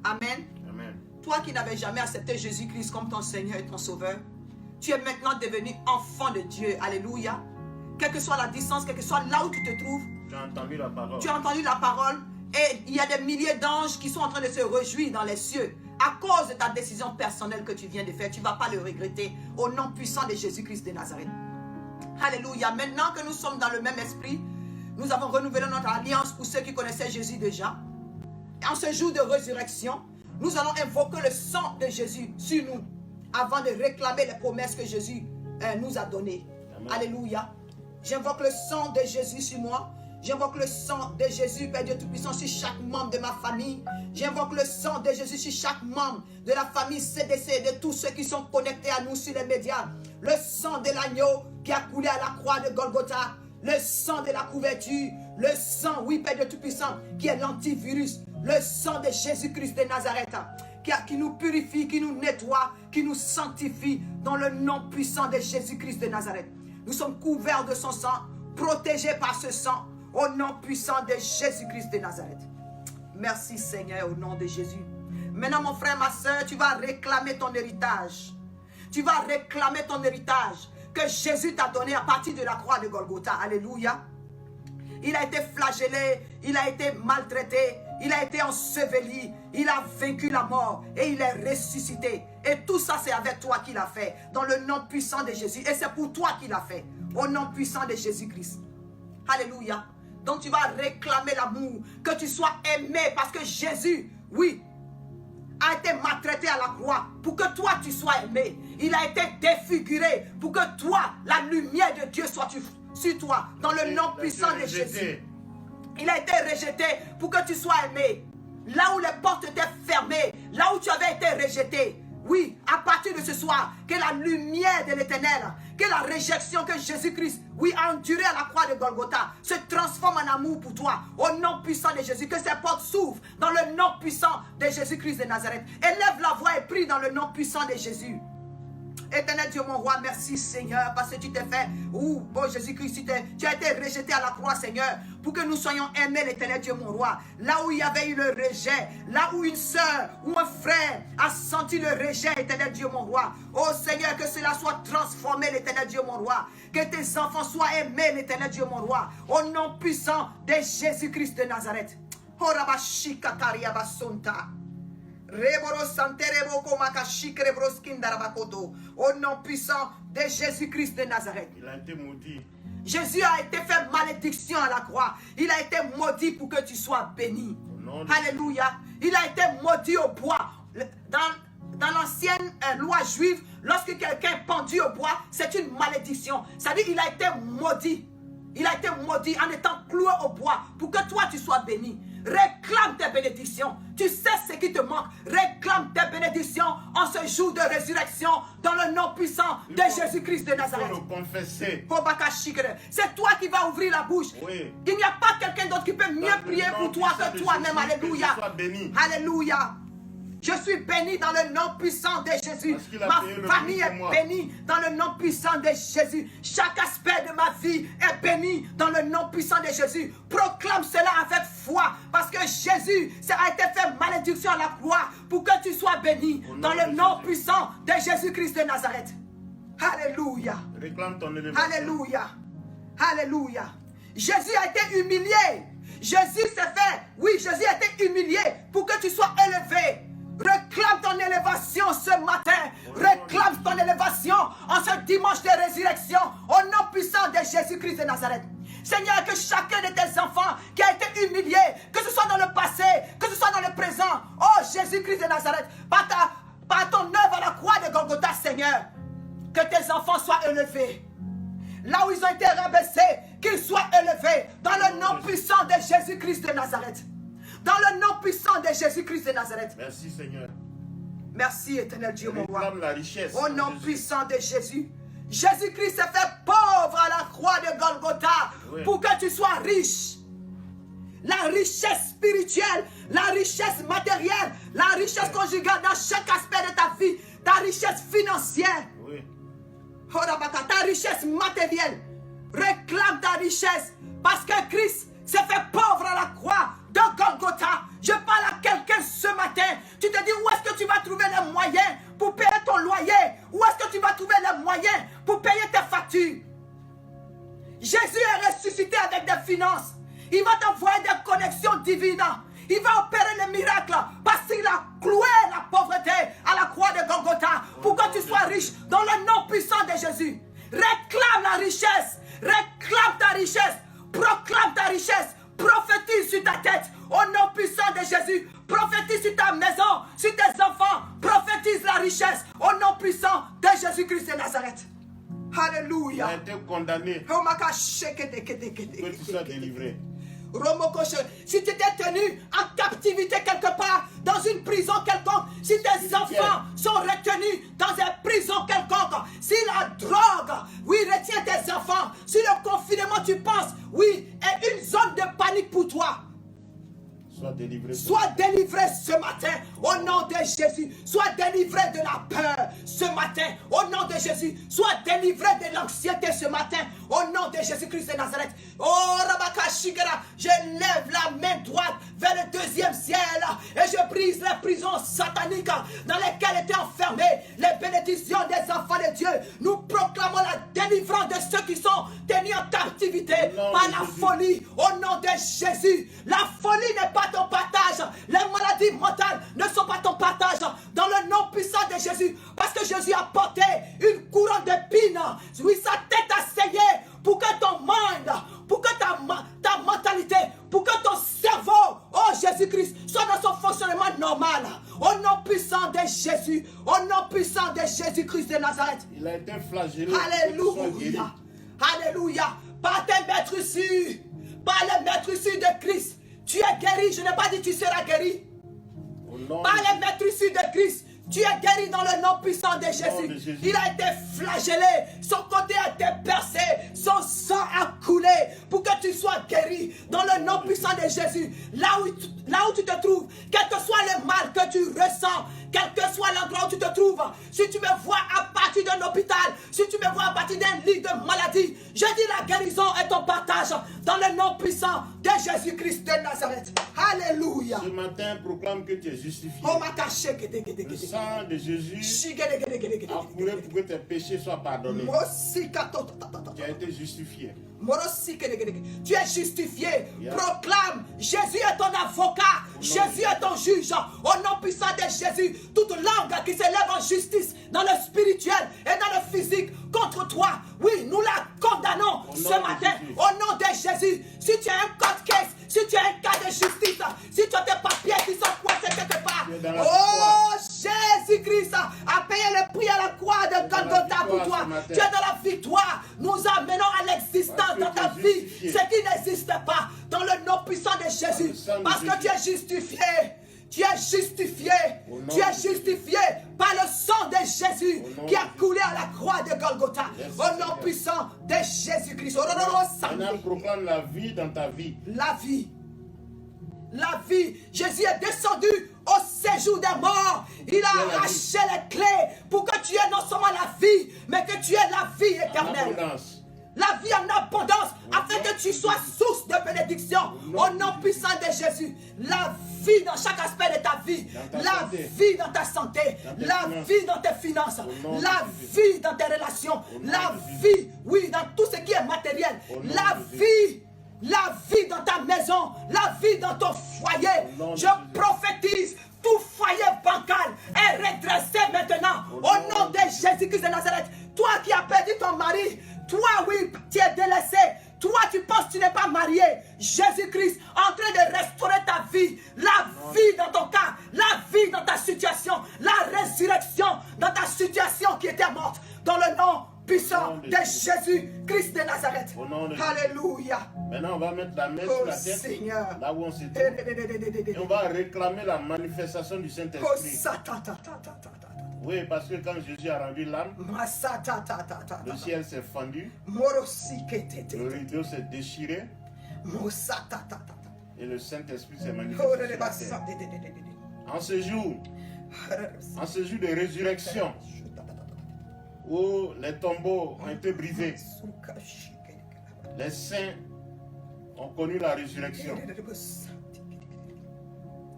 Amen. Amen. Toi qui n'avais jamais accepté Jésus-Christ comme ton Seigneur et ton Sauveur, tu es maintenant devenu enfant de Dieu. Alléluia. Quelle que soit la distance, quel que soit là où tu te trouves, Tu as entendu la parole. tu as entendu la parole et il y a des milliers d'anges qui sont en train de se réjouir dans les cieux à cause de ta décision personnelle que tu viens de faire. Tu ne vas pas le regretter au nom puissant de Jésus-Christ de Nazareth. Alléluia. Maintenant que nous sommes dans le même esprit, nous avons renouvelé notre alliance pour ceux qui connaissaient Jésus déjà. Et en ce jour de résurrection, nous allons invoquer le sang de Jésus sur nous avant de réclamer les promesses que Jésus nous a données. Amen. Alléluia. J'invoque le sang de Jésus sur moi. J'invoque le sang de Jésus, Père Dieu Tout-Puissant, sur chaque membre de ma famille. J'invoque le sang de Jésus sur chaque membre de la famille CDC, de tous ceux qui sont connectés à nous sur les médias. Le sang de l'agneau qui a coulé à la croix de Golgotha. Le sang de la couverture. Le sang, oui, Père Dieu Tout-Puissant, qui est l'antivirus. Le sang de Jésus-Christ de Nazareth, qui nous purifie, qui nous nettoie, qui nous sanctifie dans le nom puissant de Jésus-Christ de Nazareth. Nous sommes couverts de son sang, protégés par ce sang, au nom puissant de Jésus-Christ de Nazareth. Merci Seigneur, au nom de Jésus. Maintenant mon frère, ma soeur, tu vas réclamer ton héritage. Tu vas réclamer ton héritage que Jésus t'a donné à partir de la croix de Golgotha. Alléluia. Il a été flagellé, il a été maltraité, il a été enseveli, il a vaincu la mort et il est ressuscité. Et tout ça, c'est avec toi qu'il a fait, dans le nom puissant de Jésus. Et c'est pour toi qu'il a fait, au nom puissant de Jésus-Christ. Alléluia. Donc tu vas réclamer l'amour, que tu sois aimé, parce que Jésus, oui, a été maltraité à la croix pour que toi tu sois aimé. Il a été défiguré pour que toi, la lumière de Dieu soit sur toi, dans le nom puissant de Jésus. Il a été rejeté pour que tu sois aimé. Là où les portes étaient fermées, là où tu avais été rejeté. Oui, à partir de ce soir, que la lumière de l'Éternel, que la réjection que Jésus-Christ, oui, a endurée à la croix de Golgotha, se transforme en amour pour toi, au nom puissant de Jésus. Que ces portes s'ouvrent dans le nom puissant de Jésus-Christ de Nazareth. Élève la voix et prie dans le nom puissant de Jésus. Éternel Dieu mon roi, merci Seigneur, parce que tu t'es fait, bon Jésus-Christ, tu as été rejeté à la croix Seigneur, pour que nous soyons aimés l'Éternel Dieu mon roi. Là où il y avait eu le rejet, là où une soeur ou un frère a senti le rejet, Éternel Dieu mon roi. Oh Seigneur, que cela soit transformé l'Éternel Dieu mon roi. Que tes enfants soient aimés l'Éternel Dieu mon roi. Au nom puissant de Jésus-Christ de Nazareth. Oh Rabashika Karia Basonta. Au nom puissant de Jésus-Christ de Nazareth. Il a été maudit. Jésus a été fait malédiction à la croix. Il a été maudit pour que tu sois béni. Alléluia. Il a été maudit au bois. Dans l'ancienne loi juive, lorsque quelqu'un est pendu au bois, c'est une malédiction. C'est-à-dire qu'il a été maudit. Il a été maudit en étant cloué au bois pour que toi tu sois béni. Réclame tes bénédictions. Tu sais ce qui te manque. Réclame tes bénédictions en ce jour de résurrection dans le nom puissant de Jésus-Christ de Nazareth. Il faut le confesser. C'est toi qui vas ouvrir la bouche. Oui. Il n'y a pas quelqu'un d'autre qui peut mieux prier pour toi que toi-même. Alléluia. Alléluia. Je suis béni dans le nom puissant de Jésus. Ma famille est bénie dans le nom puissant de Jésus. Chaque aspect de ma vie est béni dans le nom puissant de Jésus. Proclame cela avec foi. Parce que Jésus, ça a été fait malédiction à la croix pour que tu sois béni dans le nom puissant de Jésus-Christ de Nazareth. Alléluia. Réclame ton élévation. Alléluia. Alléluia. Jésus a été humilié. Jésus s'est fait. Oui, Jésus a été humilié pour que tu sois élevé. Réclame ton élévation ce matin. Réclame ton élévation en ce dimanche de résurrection au nom puissant de Jésus-Christ de Nazareth. Seigneur, que chacun de tes enfants qui a été humilié, que ce soit dans le passé, que ce soit dans le présent, oh Jésus-Christ de Nazareth, par ton œuvre à la croix de Golgotha, Seigneur, que tes enfants soient élevés. là où ils ont été rabaissés, qu'ils soient élevés dans le nom puissant de Jésus-Christ de Nazareth. Dans le nom puissant de Jésus-Christ de Nazareth. Merci Seigneur. Merci éternel Dieu mon roi. Réclame la richesse. Au nom puissant de Jésus. Jésus-Christ s'est fait pauvre à la croix de Golgotha pour que tu sois riche. La richesse spirituelle, la richesse matérielle, la richesse conjugale dans chaque aspect de ta vie, ta richesse financière, ta richesse matérielle. Réclame ta richesse parce que Christ s'est fait pauvre à la croix de Golgotha. Je parle à quelqu'un ce matin. Tu te dis où est-ce que tu vas trouver les moyens pour payer ton loyer? Où est-ce que tu vas trouver les moyens pour payer tes factures? Jésus est ressuscité avec des finances. Il va t'envoyer des connexions divines. Il va opérer les miracles parce qu'il a cloué la pauvreté à la croix de Golgotha pour que tu sois riche dans le nom puissant de Jésus. Réclame la richesse. Réclame ta richesse. Proclame ta richesse. Prophétise sur ta tête. Au nom puissant de Jésus. Prophétise sur ta maison, sur tes enfants. Prophétise la richesse. Au nom puissant de Jésus-Christ de Nazareth. Alléluia. Il a été condamné. Que tu sois délivré. Si tu étais tenu en captivité quelque part, dans une prison quelconque, si tes enfants sont retenus dans une prison quelconque, si la drogue, oui, retient tes enfants, si le confinement, tu penses, oui, est une zone de panique pour toi, sois délivré. Sois délivré ce matin au nom de Jésus. Sois délivré de la peur ce matin au nom de Jésus. Sois délivré de l'anxiété ce matin au nom de Jésus-Christ de Nazareth. Oh Rabaka Shigera, je lève la main droite vers le deuxième ciel et je brise les prisons sataniques dans lesquelles étaient enfermés les bénédictions des enfants de Dieu. Nous proclamons la délivrance de ceux qui sont tenus en captivité par la folie au nom de Jésus. La folie n'est pas ton partage. Les maladies mentales ne sont pas ton partage. Dans le nom puissant de Jésus. Parce que Jésus a porté une couronne d'épines. Oui, sa tête asseyée pour que ton mind, pour que ta mentalité, pour que ton cerveau, oh Jésus-Christ, soit dans son fonctionnement normal. Au nom puissant de Jésus. Au nom puissant de Jésus-Christ de Nazareth. Il a été flagellé. Alléluia. Alléluia. Par tes maîtresses, par les maîtresses de Christ, tu es guéri. Je n'ai pas dit tu seras guéri. Par les maîtresses de Christ, tu es guéri dans le nom puissant de Jésus. Il a été flagellé, son côté a été percé, son sang a coulé pour que tu sois guéri dans le nom puissant de Jésus. Là où tu te trouves, quel que soit le mal que tu ressens, quel que soit l'endroit où tu te trouves, si tu me vois à partir d'un hôpital, si tu me vois à partir d'un lit de maladie, je dis la guérison est ton partage dans le nom puissant de Jésus-Christ de Nazareth. Alléluia. Ce matin, proclame que tu es justifié. Le sang de Jésus a coulé pour que tes péchés soient pardonnés. Tu as été justifié. Tu es justifié. Proclame, Jésus est ton avocat. Jésus est ton juge. Au nom puissant de Jésus, toute langue qui s'élève en justice dans le spirituel et dans le physique contre toi, oui, nous la condamnons ce matin au nom de Jésus. Si tu as un court case, si tu as un cas de justice, si tu as des papiers qui sont coincés quelque part, oh Jésus-Christ a payé le prix à la croix de Golgotha pour toi. Tu es dans la victoire. Nous amenons à l'existence dans ta vie ce qui n'existe pas dans le nom puissant de Jésus. Parce que tu es justifié. Tu es justifié. Tu es justifié par le sang de Jésus qui a coulé à la croix de Golgotha. Au nom puissant de Jésus-Christ. Maintenant, proclame la vie dans ta vie. La vie. La vie. Jésus est descendu au séjour des morts. Il a arraché les clés pour que tu aies non seulement la vie, mais que tu aies la vie éternelle. La vie en abondance, afin que tu sois source de bénédiction. Au nom puissant de Jésus. La vie dans chaque aspect de ta vie. La vie dans ta santé. La vie dans tes finances. La vie dans tes relations. La vie, oui, dans tout ce qui est matériel. La vie dans ta maison. La vie dans ton foyer. Je prophétise. Tout foyer bancal est redressé maintenant. Au nom de Jésus-Christ de Nazareth. Toi qui as perdu ton mari. Toi, oui, tu es délaissé. Toi, tu penses que tu n'es pas marié. Jésus-Christ en train de restaurer ta vie. La vie dans ton cas. La vie dans ta situation. La résurrection dans ta situation qui était morte. Dans le nom puissant de Jésus Christ de Nazareth. Au nom de Alléluia. Maintenant, on va mettre la main Oh sur la tête, Seigneur. là où on se trouve. Et on va réclamer la manifestation du Oh Saint-Esprit. Satatatata. Oui, parce que quand Jésus a rendu l'âme, Masatatatata. le ciel s'est fendu, le Morosiketete. rideau s'est déchiré Mosatatatata. et le Saint-Esprit s'est Oh manifesté sur la terre. En ce jour de résurrection, où les tombeaux ont été brisés, les saints ont connu la résurrection.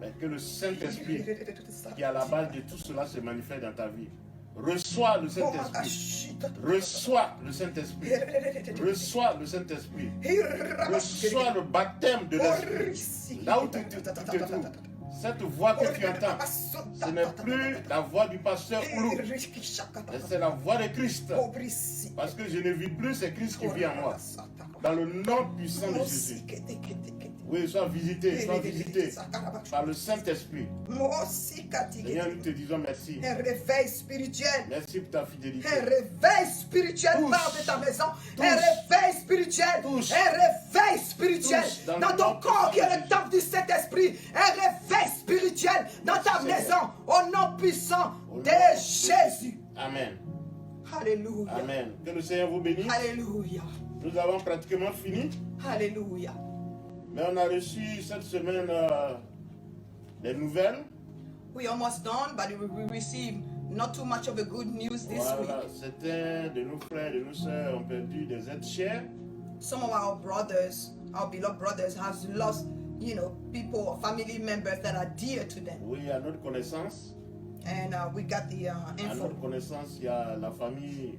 Mais que le Saint-Esprit, qui est à la base de tout cela, se manifeste dans ta vie. Reçois le Saint-Esprit. Reçois le Saint-Esprit. Reçois le Saint-Esprit. Reçois le baptême de l'Esprit. Là où tu te trouves, cette voix que tu entends, ce n'est plus la voix du pasteur Oulou, mais c'est la voix de Christ. Parce que je ne vis plus, c'est Christ qui vit en moi. Dans le nom puissant de Jésus. Oui, sois visité par le Saint-Esprit. Seigneur, nous te disons merci. Un réveil spirituel. Merci pour ta fidélité. Un réveil spirituel part de ta maison. Un réveil spirituel. Un réveil spirituel dans ton corps qui est le temple du Saint-Esprit. Un réveil spirituel dans ta maison. Au nom puissant de Jésus. Amen. Alléluia. Amen. Que le Seigneur vous bénisse. Alléluia. Nous avons pratiquement fini. Alléluia. Mais on a reçu cette semaine des nouvelles. We almost done, but we received not too much of a good news this Voilà, week. certains de nos frères et de nos sœurs ont perdu des êtres chers. Some of our brothers, our beloved brothers, have lost, people, family members that are dear to them. Oui, à notre connaissance. And we got the À info. notre connaissance, il y a la famille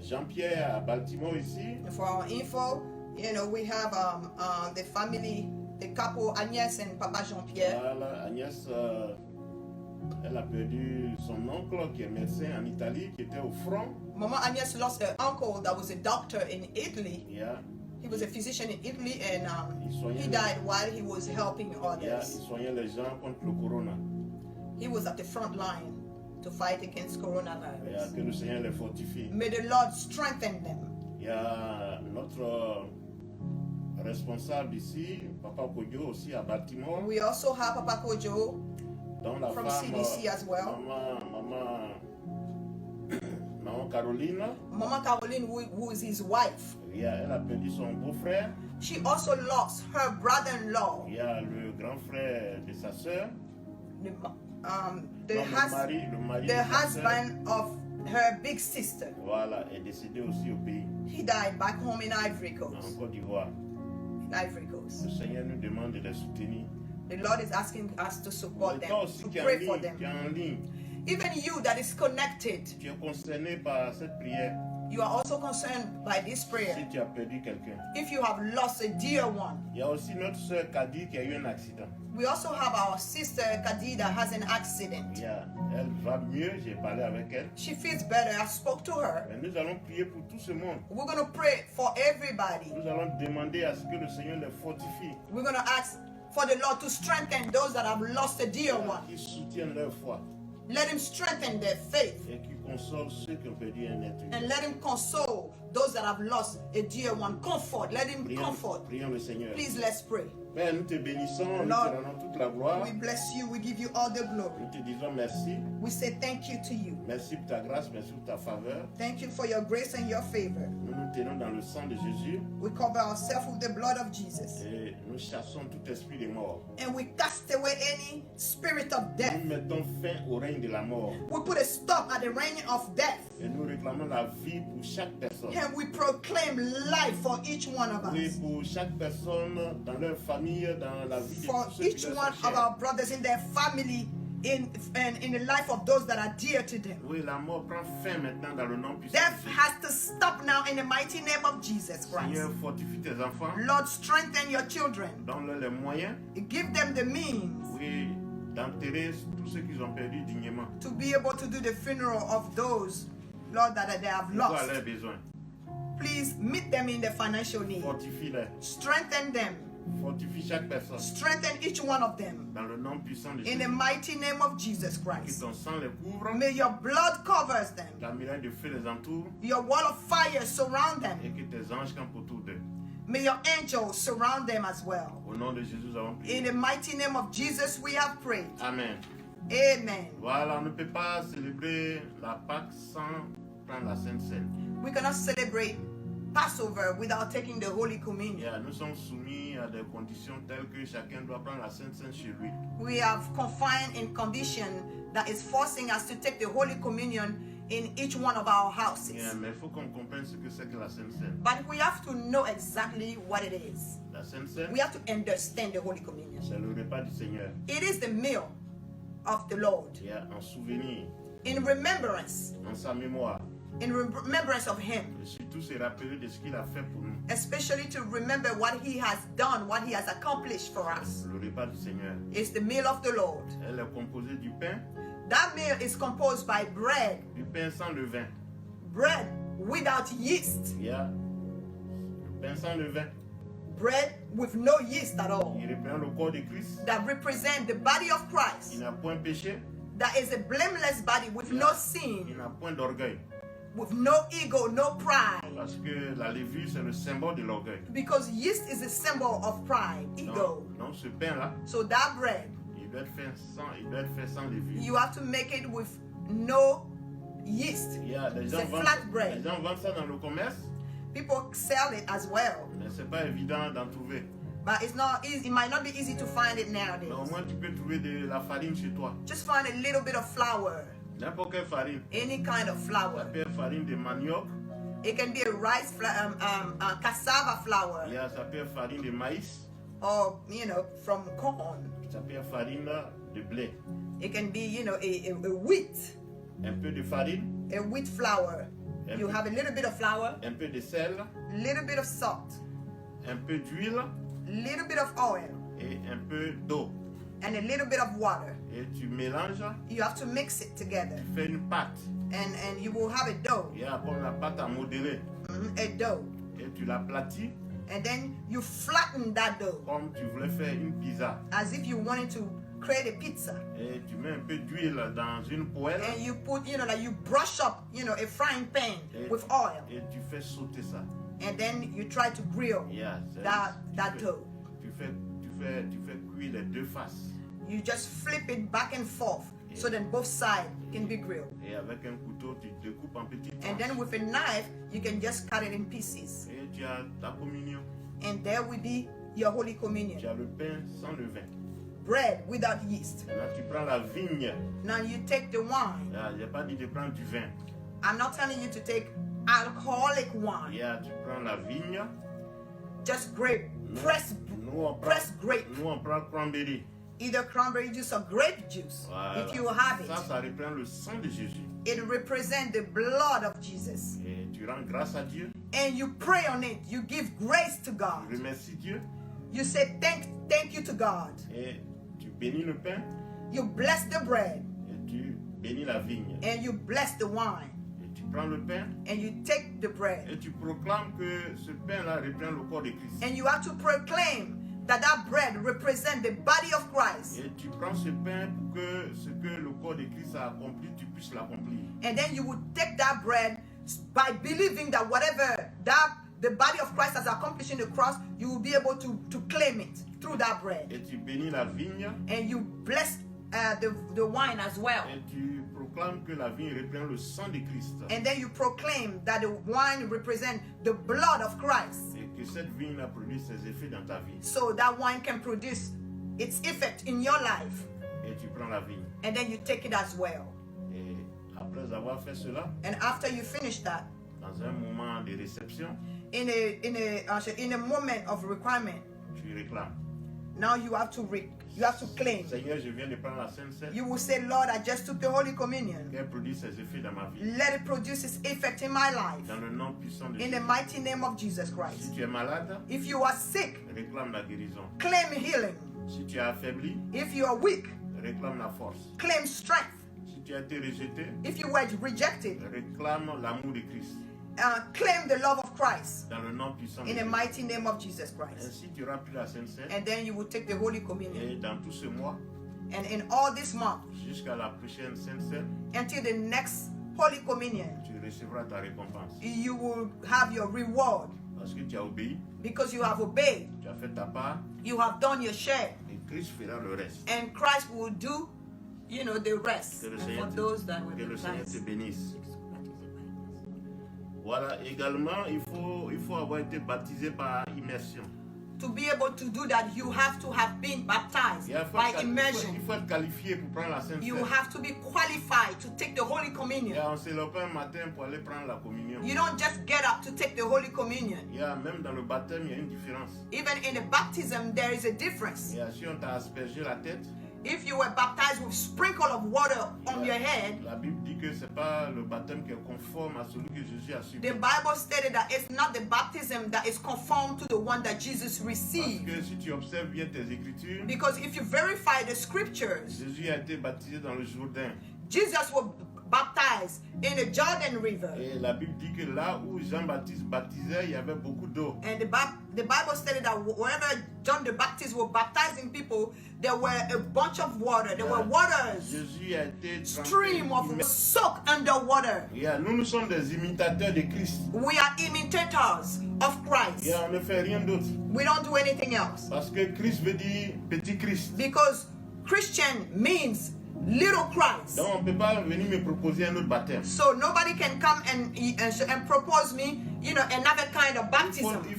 Jean-Pierre à Baltimore ici. For our info, we have the family, the couple Agnès and Papa Jean-Pierre. Voilà, Agnès, elle a perdu son oncle qui est médecin en Italie, qui était au front. Mama Agnès lost her uncle that was a doctor in Italy. Yeah. He was a physician in Italy, and Il he died while he was helping Il others. soignait les gens contre le corona. He was at the front line to fight against coronavirus. Que le Seigneur les fortifie. May the Lord strengthen them. Il y a notre responsable ici, Papa Kodjo aussi à Baltimore. We also have Papa Kojo Dans la from femme, CDC as well. Maman Caroline, Mama Caroline, who is his wife, elle a perdu son beau-frère. she also lost her brother-in-law, Il y a le grand frère de sa sœur. the Le mari de sa sœur. husband of her big sister. Voilà, est décédé aussi au pays, He died back home in Ivory en Coast. Côte d'Ivoire. In Ivory Coast. Le Seigneur nous demande de les soutenir. The Lord is asking us to support Et them, toi aussi to qui es en pray for ligne, qui est them. en ligne, Even you that is connected, tu es concerné par cette prière. you are also concerned by this prayer. Si tu as perdu quelqu'un. If you have lost a dear one, Il y a aussi notre sœur Kadi qui a eu un accident. we also have our sister Kadida has an accident. Elle va mieux, j'ai parlé avec elle. She feels better. I spoke to her. Mais nous allons prier pour tout ce monde. We're going to pray for everybody. Nous allons demander à ce que le Seigneur les fortifie. We're going to ask for the Lord to strengthen those that have lost a dear one. Qu'ils soutiennent leur foi Let him strengthen their faith et qu'ils consolent ceux qui ont perdu un être humain. and let him console those that have lost a dear one. Comfort. Let him comfort. Prions le Seigneur. Please, let's pray. Père, nous te bénissons, nous te Lord, rendons toute la gloire. We bless you. We give you all the glory. Nous te disons merci. We say thank you to you. Merci pour ta grâce, merci pour ta faveur. Thank you for your grace and your favor. Nous nous tenons dans le sang de Jésus We cover ourselves with the blood of Jesus. et nous chassons tout esprit de mort. And we cast away any spirit of death. Nous mettons fin au règne de la mort We put a stop at the reign of death. et nous réclamons la vie pour chaque personne. And we proclaim life for each one of Oui, us. pour chaque personne dans leur famille, dans la vie de For tous ceux qui each leur one sont of chers. our brothers in their family, in the life of those that are dear to them. Oui, la mort prend fin maintenant dans le nom puissant Death de Jésus. has to stop now in the mighty name of Jesus Christ. Seigneur, fortifie tes enfants, Lord, strengthen your children. donne-leur les moyens, Give them the means oui, d'enterrer tous ceux qu'ils ont perdus dignement. to be able to do the funeral of those, Lord, that they have Vois lost. leurs besoins. Please meet them in their financial need. Fortifie-les. Strengthen them. Fortifie chaque personne. Strengthen each one of them. Dans le nom puissant de In the Jésus. mighty name of Jesus Que Christ. ton sang les couvre. May your blood covers them. La muraille de feu les entoure. Your wall of fire surround them. Et que tes anges campent autour d'eux. May your angels surround them as well. Au nom de Jésus, nous avons prié. In the mighty name of Jesus, we have prayed. Amen. Amen. Voilà, on ne peut pas célébrer la Pâque sans prendre la Sainte Seine. We cannot celebrate Passover without taking the Holy Communion. Yeah, nous sommes soumis à des conditions telles que chacun doit prendre la Sainte Seine chez lui. We have confined in condition that is forcing us to take the Holy Communion in each one of our houses. Yeah, mais il faut qu'on comprenne ce que c'est que la Sainte Seine. But we have to know exactly what it is. La Sainte Seine, We have to understand the Holy Communion. c'est le repas du Seigneur. It is the meal of the Lord Yeah, en souvenir, in remembrance, en sa mémoire. remembrance of Him, Et surtout se rappeler de ce qu'il a fait pour nous. especially to remember what He has done, what He has accomplished for us. Le repas du Seigneur. It's the meal of the Lord. Elle est composée du pain, That meal is composed by bread, du pain sans levain. bread without yeast, Yeah. Le pain sans levain. bread with no yeast at all, Il représente le corps de Christ. that represent the body of Il Christ, n'a point péché. that is a blameless body with no Il sin, n'a point d'orgueil. with no ego, no pride, Parce que la levure, c'est le symbole de l'orgueil. because yeast is a symbol of pride, ego. Donc ce pain-là, So that bread, il doit être fait sans levure. you have to make it with no yeast. Il y a des It's gens, a flat bread. les gens vendent ça dans le commerce, People sell it as well, mais c'est pas évident d'en trouver. but it's not easy. It might not be easy to find it nowadays. Mais au moins, tu peux trouver de la farine chez toi. Just find a little bit of flour, N'importe quelle farine. any kind of Ça flour. peut être farine de manioc, It can be a rice, cassava flour, ça peut être farine de maïs, or from corn. ça peut être farine de blé. It can be a wheat, Un peu de farine, a wheat flour. You have a little bit of flour, un peu de sel, little bit of salt, un peu d'huile little bit of oil, et un peu d'eau. and a little bit of water. Et tu mélanges, You have to mix it together, tu fais une pâte. and you will have a dough, Il y a comme la pâte à modeler. a dough. Et tu l'aplatis And then you flatten that dough comme tu voulais faire une pizza. as if you wanted to create a pizza. Et tu mets un peu d'huile dans une poêle And you put, like you brush up, a frying pan with oil. et tu fais sauter ça. And then you try to grill Yeah, that tu fais- dough. Tu fais cuire les deux faces. You just flip it back and forth so then both sides can be grilled. Et avec un couteau, tu découpes en petites And then tranches. with a knife, you can just cut it in pieces. Et tu as ta communion. And there will be your Holy Tu Communion. as le pain sans levain. Bread without yeast. Maintenant, tu prends la vigne. Now you take the wine. Je n'ai pas dit de prendre du vin. I'm not telling you to take alcoholic wine. Tu prends la vigne. Just grape. Nous, Press on press prend, grape. nous, on prend cranberry. Either cranberry juice or grape juice, Voilà. if you have it. Ça reprend le sang de Jésus. It represents the blood of Jesus. Et tu rends grâce à Dieu. And you pray on it. You give grace to Tu God. remercies Dieu. You say thank you to God. Et tu bénis le pain. You bless the bread Et tu bénis la vigne. and you bless the wine. Et tu prends le pain. And you take the bread. Et tu proclames que ce pain-là reprend le corps de Christ. And you have to proclaim that bread represents the body of Christ. Et tu prends ce pain pour que ce que le corps de Christ a accompli, tu puisses l'accomplir. And then you would take that bread by believing that whatever the body of Christ has accomplished in the cross, you will be able to claim it through that bread. Et tu bénis la vigne. And you bless the wine as well. Et tu proclames que la vigne reprend le sang de Christ. And then you proclaim that the wine represents the blood of Christ. Et que cette vigne a produit ses effets dans ta vie. So that wine can produce its effect in your life. Et tu prends la vigne. And then you take it as well. Et après avoir fait cela, And after you finish that, dans un moment de réception, in a moment of requirement, tu réclames. now you have to claim. Seigneur, je viens de prendre la Sainte Seine. You will say, Lord, I just took the Holy Communion. Qu'elle produise ses effets dans ma vie. Let it produce its effect in my life. Dans le nom puissant de In the Jésus. mighty name of Jesus Christ. Si tu es malade, If you are sick, réclame la guérison. claim healing. Si tu es affaibli, If you are weak, réclame la force. claim strength. Si tu as été rejeté, If you were rejected, réclame l'amour de Christ. claim the love of Christ dans le nom puissant de in the Jésus. mighty name of Jesus Christ. Ainsi, tu auras pris la Sainte Seine. And then you will take the Holy Communion. Et dans tout ce mois, And in all this month, jusqu'à la prochaine Sainte Seine, until the next Holy Communion, tu recevras ta récompense. you will have your reward Parce que tu as obéi, because you have obeyed. tu as fait ta part, You have done your share. et Christ fera le reste. And Christ will do, the rest Que le for Seigneur those that will que be le Seigneur te baptized. bénisse. Voilà, également, il faut avoir été baptisé par immersion. To be able to do that, you have to have been baptized Il faut, by être, immersion. il faut être qualifié pour prendre la Sainte You Seine. have to be qualified to take the Holy Et Communion. on se lève un matin pour aller prendre la communion. You don't just get up to take the Holy Communion. Même dans le baptême, il y a une différence. Even in the baptism, there is a difference. Si on t'a aspergé la tête, If you were baptized with sprinkle of water on your head, la Bible dit que c'est pas le baptême qui est conforme à celui que Jésus a subi. the Bible stated that it's not the baptism that is conformed to the one that Jesus Parce received. que si tu observes bien tes écritures, Because if you verify the scriptures, Jésus a été baptisé dans le Jourdain. Jesus was baptized in the Jordan River. Et la Bible dit que là où Jean-Baptiste baptisait, il y avait beaucoup d'eau. And the Bible stated that wherever John the Baptist was baptizing people, there were a bunch of water. There were waters, Jésus a été stream of trempé. soak underwater. Nous sommes des imitateurs de Christ. We are imitators of Christ. On ne fait rien d'autre. We don't do anything else. Parce que Christ veut dire petit Christ. Because Christian means little Christ. Donc on ne peut pas venir me proposer un autre baptême. So nobody can come and propose me, another kind of baptism. Il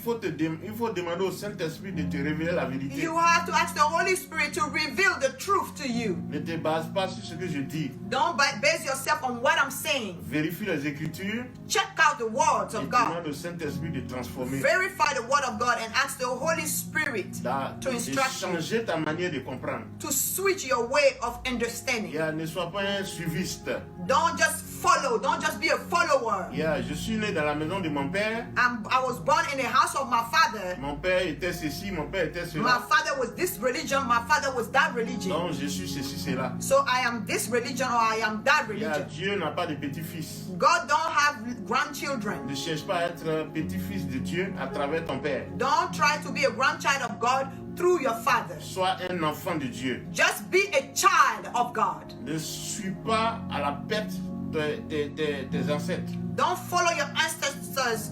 faut demander au Saint-Esprit de te révéler la vérité. You have to ask the Holy Spirit to reveal the truth to you. Ne te base pas sur ce que je dis. Don't base yourself on what I'm saying. Vérifie les Écritures Check out the words et of demande God. au Saint-Esprit de transformer, Verify the word of God and ask the Holy Spirit to de instruct you, changer ta manière de comprendre. to switch your way of understanding. Ne sois pas un suiviste. Don't just follow. Don't just be a follower. Je suis né dans la maison de mon père. I was born in the house of my father. Mon père était ceci, mon père était My cela. father was this religion. My father was that religion. Donc je suis ceci, cela. So I am this religion or I am that religion. Dieu n'a pas de petits-fils. God don't have grandchildren. Ne cherche pas à être petit-fils de Dieu à travers ton père. Don't try to be a grandchild of God through your father. Sois un enfant de Dieu. Just be a child of God. Ne suis pas à la perte tes ancêtres. Don't follow your ancestors,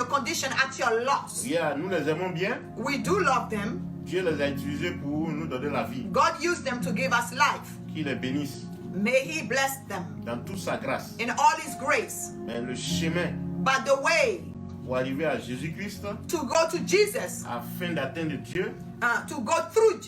condition at your loss. Nous les aimons bien. We do love them. Dieu les a utilisés pour nous donner la vie. God used them to give us life. Qu'il les bénisse May He bless them dans toute sa grâce. in all His grace. Mais le chemin But the way pour arriver à Jésus-Christ, to go to Jesus, afin d'atteindre Dieu, to go through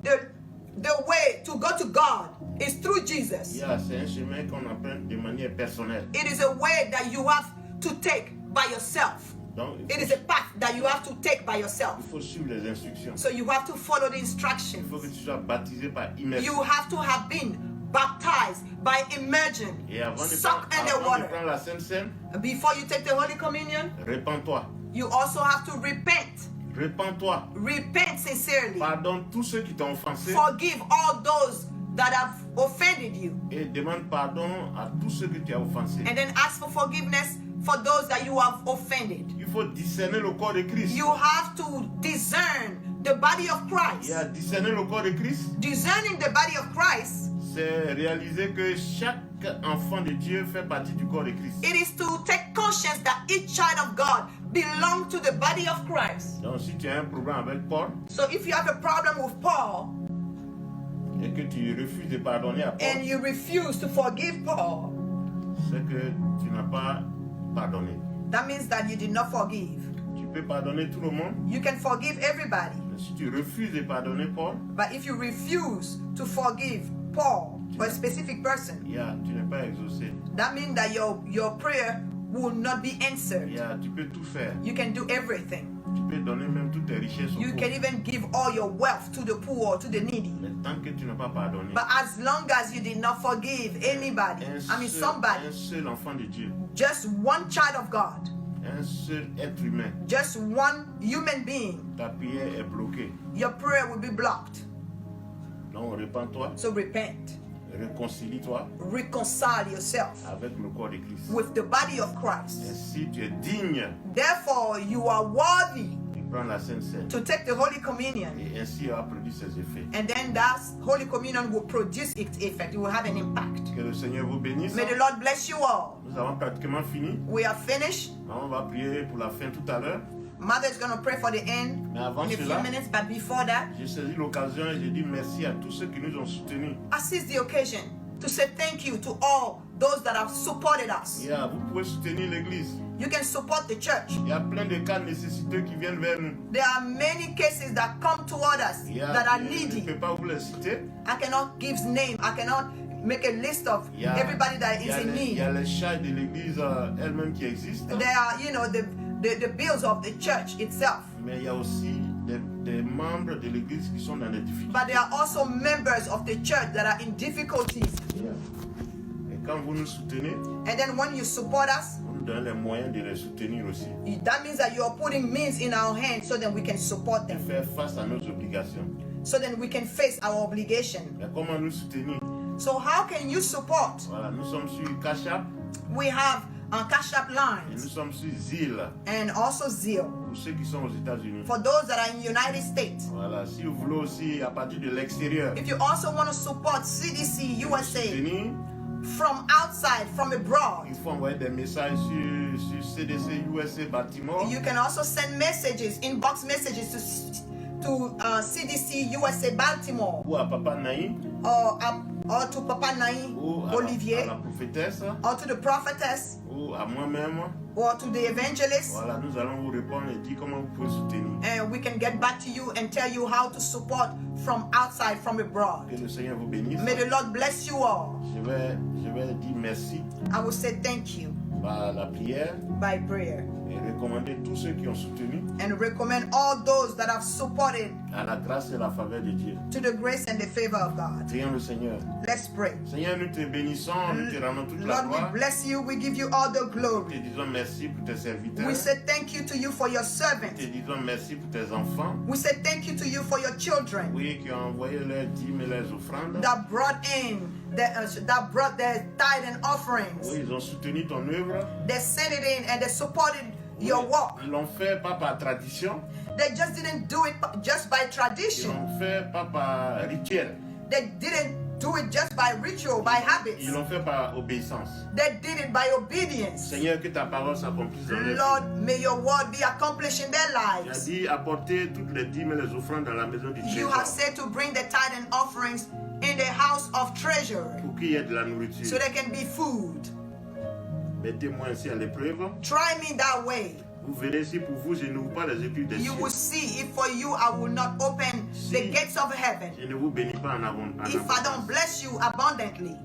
the way to go to God is through Jesus. c'est un chemin qu'on emprunte de manière personnelle. It is a way that you have to take by yourself. Donc, It is a path that you have to take by yourself. il faut suivre les instructions. So you have to follow the Il instructions. faut que tu sois baptisé par immersion. You have to have been baptized by immersion, Et avant de suck underwater. prendre la Sainte Seine, Before you take the Holy Communion, répands-toi. you also have to repent. Répands-toi. Repent sincerely. Pardonne tous ceux qui t'ont offensé Forgive all those that have offended you. et demande pardon à tous ceux que tu as offensés. And then ask for forgiveness for those that you have offended. Il faut discerner le corps de Christ. You have to discern the body of Christ. Discerner le corps de Christ, Discerning the body of Christ, c'est réaliser que chaque enfant de Dieu fait partie du corps de Christ. it is to take conscience that each child of God belongs to the body of Christ. Donc si tu as un problème avec Paul So if you have a problem with Paul et que tu refuses de pardonner à Paul, and you refuse to forgive Paul, c'est que tu n'as pas pardonné. that means that you did not forgive. Tu peux pardonner tout le monde, You can forgive everybody, mais si tu refuses de pardonner Paul, but if you refuse to forgive Paul or a specific person, tu n'es pas exaucé. that means that your prayer will not be answered. Tu peux tout faire. You can do everything. Tu peux donner même toutes tes richesses aux You pauvres. can even give all your wealth to the poor, to the needy. Mais tant que tu n'as pas pardonné, But as long as you did not forgive anybody, somebody, un seul enfant de Dieu, just one child of God, un seul être humain, just one human being, ta prière est bloquée. your prayer will be blocked. Donc répands-toi So repent Réconcilie-toi reconcile yourself avec le corps de Christ. with the body of Christ. Ainsi, tu es digne Therefore, you are worthy de prendre la Sainte Seine. to take the Holy Communion. Et ainsi, elle a produit ses effets. And then that Holy Communion will produce its effect. It will have an impact. Que le Seigneur vous bénisse. May the Lord bless you all. Nous avons pratiquement fini. We are finished. On va prier pour la fin tout à l'heure. Mother is going to pray for the end Mais avant in a few cela, minutes, but before that, j'ai saisi l'occasion et j'ai dit merci à tous ceux qui nous ont soutenus. I seize the occasion to say thank you to all those that have supported us. Yeah, vous pouvez soutenir l'église. You can support the church. Il y a plein de cas nécessiteux qui viennent vers nous. There are many cases that come toward us Yeah, that are je ne needy. peux pas vous les citer. I cannot give name. I cannot make a list of Il y a, everybody that il y is a in les, il y need. a les charges de l'église elle-même qui existent. There are, you know, the bills of the church itself. Mais il y a aussi des membres de l'église qui sont dans des difficultés. But there are also members of the church that are in difficulties. Yeah. Et quand vous nous soutenez, And then when you support us, vous nous donnez les moyens de les soutenir aussi. that means that you are putting means in our hands so that we can support De them. faire face à nos obligations. So that we can face our obligation. Mais comment nous soutenir? So how can you support? Voilà, nous sommes sur Cash App We have Cash App et lines nous sommes sur Zelle and also Zeal. pour ceux qui sont aux États-Unis. For those that are in United States. Voilà, si vous voulez aussi à partir de l'extérieur If you also want to support CDC USA soutenir, from outside, from abroad, il faut envoyer des messages sur CDC USA Baltimore you can also send messages, inbox messages to CDC USA Baltimore ou à Papa Naïm or to Papa Nai ou à la Olivier prophétesse or to the prophetess ou à moi-même. or to the evangelist. Voilà, nous allons vous répondre et dire comment vous pouvez soutenir. And we can get back to you and tell you how to support from outside, from abroad. Que le Seigneur vous bénisse. May the Lord bless you all. Je vais dire merci I will say thank you par la prière by prayer et recommander tous ceux qui ont soutenu and recommend all those that have supported à la grâce et la faveur de Dieu. to the grace and the favor of God. Prions le Seigneur. Let's pray. Seigneur, nous te bénissons, nous te rendons toute la Lord, gloire. we bless you. We give you all the Nous te glory. disons merci pour tes serviteurs. We say thank you to you for your Nous te servants. disons merci pour tes enfants. We say thank you to you for your children Oui, qui ont envoyé leurs dîmes et leurs offrandes. that brought their tithe and offerings. Oui, ils ont soutenu ton œuvre. They sent it in and they supported your Oui, work. ils l'ont fait pas par tradition, They just didn't do it just by ils tradition. l'ont fait pas par rituel, They didn't do it just by ritual, by habits. ils l'ont fait par obéissance. They did it by obedience. Seigneur, que ta parole s'accomplisse dans leur vie. Lord, may your word be accomplished in their Tu as lives. dit apporter toutes les dîmes et les offrandes dans la maison du You trésor have said to bring the tithe and offerings in the house of treasure pour qu'il y ait de la nourriture. so there can be food. Mettez-moi ainsi à l'épreuve. Try me that way. Vous verrez si pour vous je n'ouvre pas les écluses des You cieux. will see if for you I will not open the gates of heaven. Je ne vous bénis pas en abondance. If I don't bless you abundantly.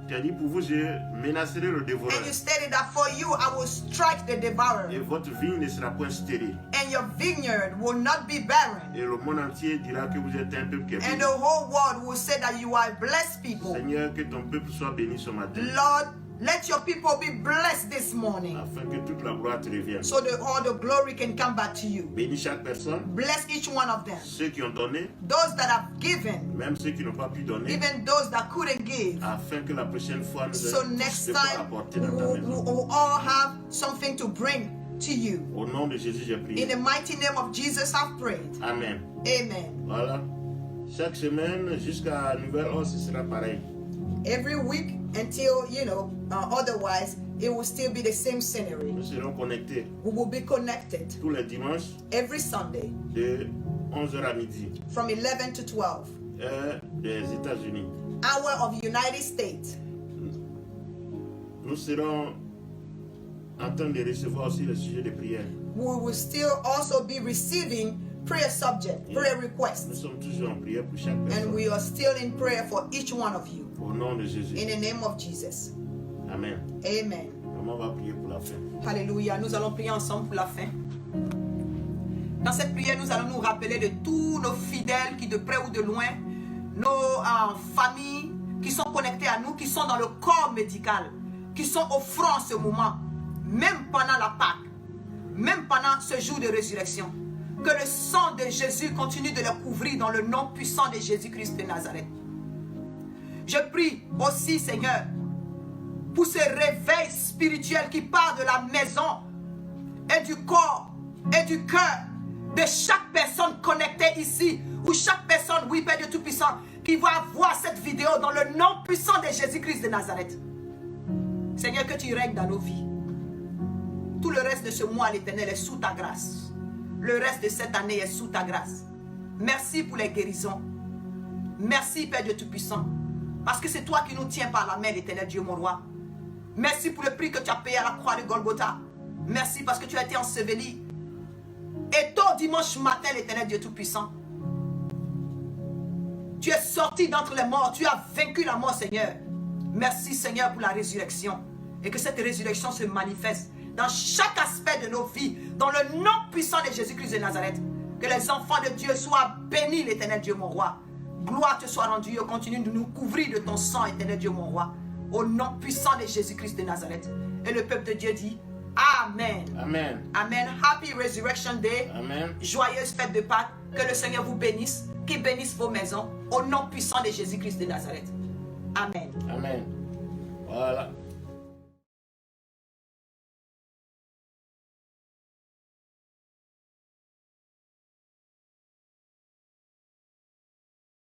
Tu as dit pour vous, je menacerai le dévoreur. And you stated that for you I will strike the devourer. Et votre vie ne sera point stérile. And your vineyard will not be barren. Et le monde entier dira que vous êtes un peuple qui est And béni. the whole world will say that you are blessed people. Seigneur, que ton peuple soit béni ce matin. Lord, let your people be blessed this morning Afin que toute la gloire te revienne. so that all the glory can come back to you. Bénis chaque personne. Bless each one of them. Ceux qui ont donné, Those that have given, même ceux qui n'ont pas pu donner. even those that couldn't give. Afin que la prochaine fois nous So ayons next tous de quoi time apporter we dans ta maison. will all have something to bring to you. Au nom de Jésus, j'ai In prié. the mighty name of Jesus, I've prayed. Amen. Amen. Voilà. Chaque semaine, jusqu'à nouvel ordre, ce sera pareil. Every week until, otherwise, it will still be the same scenery. Nous serons connectés We will be connected tous les dimanches every Sunday de 11h à midi, from 11 to 12. heure des États-Unis. Hour of United States. Nous serons en train de recevoir aussi le sujet de prière. We will still also be receiving prayer subject, prayer Nous requests. sommes toujours en prière pour chaque And personne. we are still in prayer for each one of you. Au nom de Jésus. In the name of Jesus. Amen. Amen. Comment on va prier pour la fin? Alléluia. Nous allons prier ensemble pour la fin. Dans cette prière, nous allons nous rappeler de tous nos fidèles qui, de près ou de loin, nos familles qui sont connectées à nous, qui sont dans le corps médical, qui sont au front en ce moment, même pendant la Pâque, même pendant ce jour de résurrection. Que le sang de Jésus continue de les couvrir dans le nom puissant de Jésus-Christ de Nazareth. Je prie aussi, Seigneur, pour ce réveil spirituel qui part de la maison et du corps et du cœur de chaque personne connectée ici, ou chaque personne, oui, Père Dieu Tout-Puissant, qui va voir cette vidéo dans le nom puissant de Jésus-Christ de Nazareth. Seigneur, que tu règnes dans nos vies. Tout le reste de ce mois, l'Éternel, est sous ta grâce. Le reste de cette année est sous ta grâce. Merci pour les guérisons. Merci, Père Dieu Tout-Puissant, parce que c'est toi qui nous tiens par la main, l'Éternel Dieu, mon roi. Merci pour le prix que tu as payé à la croix de Golgotha. Merci parce que tu as été enseveli. Et tôt dimanche matin, l'Éternel Dieu Tout-Puissant, tu es sorti d'entre les morts. Tu as vaincu la mort, Seigneur. Merci, Seigneur, pour la résurrection. Et que cette résurrection se manifeste dans chaque aspect de nos vies, dans le nom puissant de Jésus-Christ de Nazareth. Que les enfants de Dieu soient bénis, l'Éternel Dieu, mon roi. Gloire te soit rendue. Continue de nous couvrir de ton sang, Éternel Dieu, mon roi. Au nom puissant de Jésus-Christ de Nazareth. Et le peuple de Dieu dit Amen. Amen. Amen. Happy Resurrection Day. Amen. Joyeuse fête de Pâques. Que le Seigneur vous bénisse. Qu'il bénisse vos maisons. Au nom puissant de Jésus-Christ de Nazareth. Amen. Amen. Voilà.